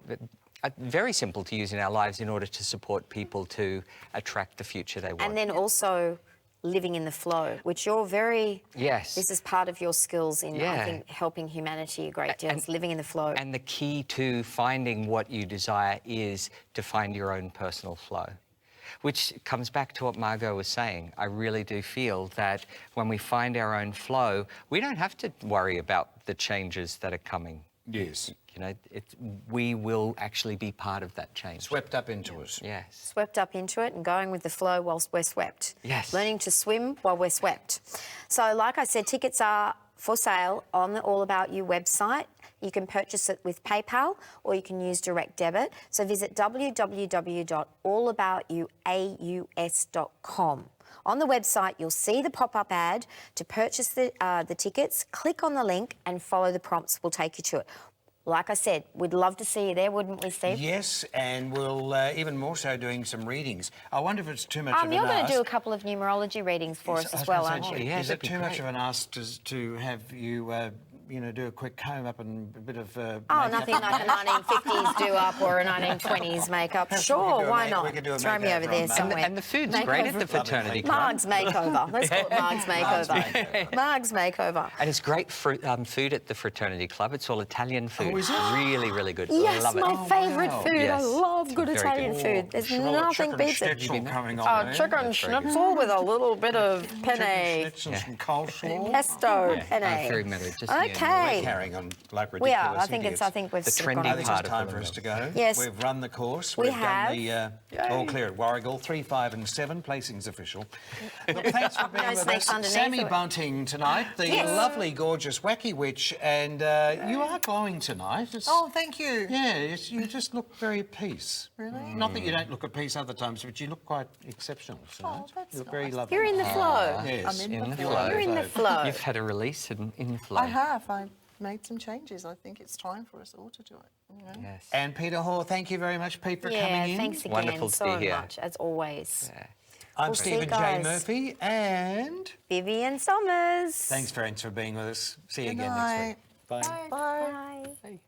very simple to use in our lives in order to support people to attract the future they want. And then also living in the flow, which you're very... Yes. This is part of your skills in, I think, helping humanity a great deal. It's living in the flow. And the key to finding what you desire is to find your own personal flow, which comes back to what Margot was saying. I really do feel that when we find our own flow, we don't have to worry about the changes that are coming. Yes. You know, we will actually be part of that change. Swept up into us. Yes. Swept up into it and going with the flow whilst we're swept. Yes. Learning to swim while we're swept. So, like I said, tickets are for sale on the All About You website. You can purchase it with PayPal or you can use direct debit. So visit www.allaboutyouaus.com. On the website, you'll see the pop-up ad to purchase the tickets. Click on the link and follow the prompts. We'll take you to it. Like I said, we'd love to see you there, wouldn't we, Steve? Yes, and we'll even more so doing some readings. I wonder if it's too much of an ask. You're going to do a couple of numerology readings for us as well, aren't you? Is it too much of an ask to have you, you know, do a quick comb up and a bit of Oh, nothing like a 1950s do-up or a 1920s makeup. Sure, why not? Throw me over there somewhere. And the food's great at the fraternity club. Marg's Makeover. Let's call it Marg's Makeover. Marg's Makeover. And it's great food at the fraternity club. It's all Italian food. is it? Really, really good. Yes, Love it. my favourite food. Yes. I love good Very Italian good. food. There's nothing beats it. coming on Oh, there. chicken schnitzel with a little bit of penne. Schnitzel, some coleslaw. Pesto penne. Very mellow. Just Okay. We're carrying on like ridiculous We are. I think idiots. we've The sort of trendy gone I think over. it's time for us to go. Yes. We've run the course. We We've done the all clear at Warrigal, 3, 5 and 7. Placing's official. Look, thanks for being No with snakes us. underneath Sammy it. Bunting tonight, the lovely, gorgeous Wacky Witch, and you are glowing tonight. Oh, thank you. Yeah, you just look very at peace. Really? Not that you don't look at peace other times, but you look quite exceptional tonight. Oh, that's you look very nice. lovely. You're in the flow. Yes. I'm in the flow. flow. You're in the flow. You've had a release in flow. I have. I've made some changes. I think it's time for us all to do it. You know? Yes. And Peter Hoare, thank you very much, Pete, for Yeah, coming in. thanks again Wonderful to so be here. much, as always. Yeah. I'm We'll see Stephen you J. guys. Murphy, and Vivian Somers. thanks, friends, for being with us. See you Good again night. next week. Bye. Bye. Bye.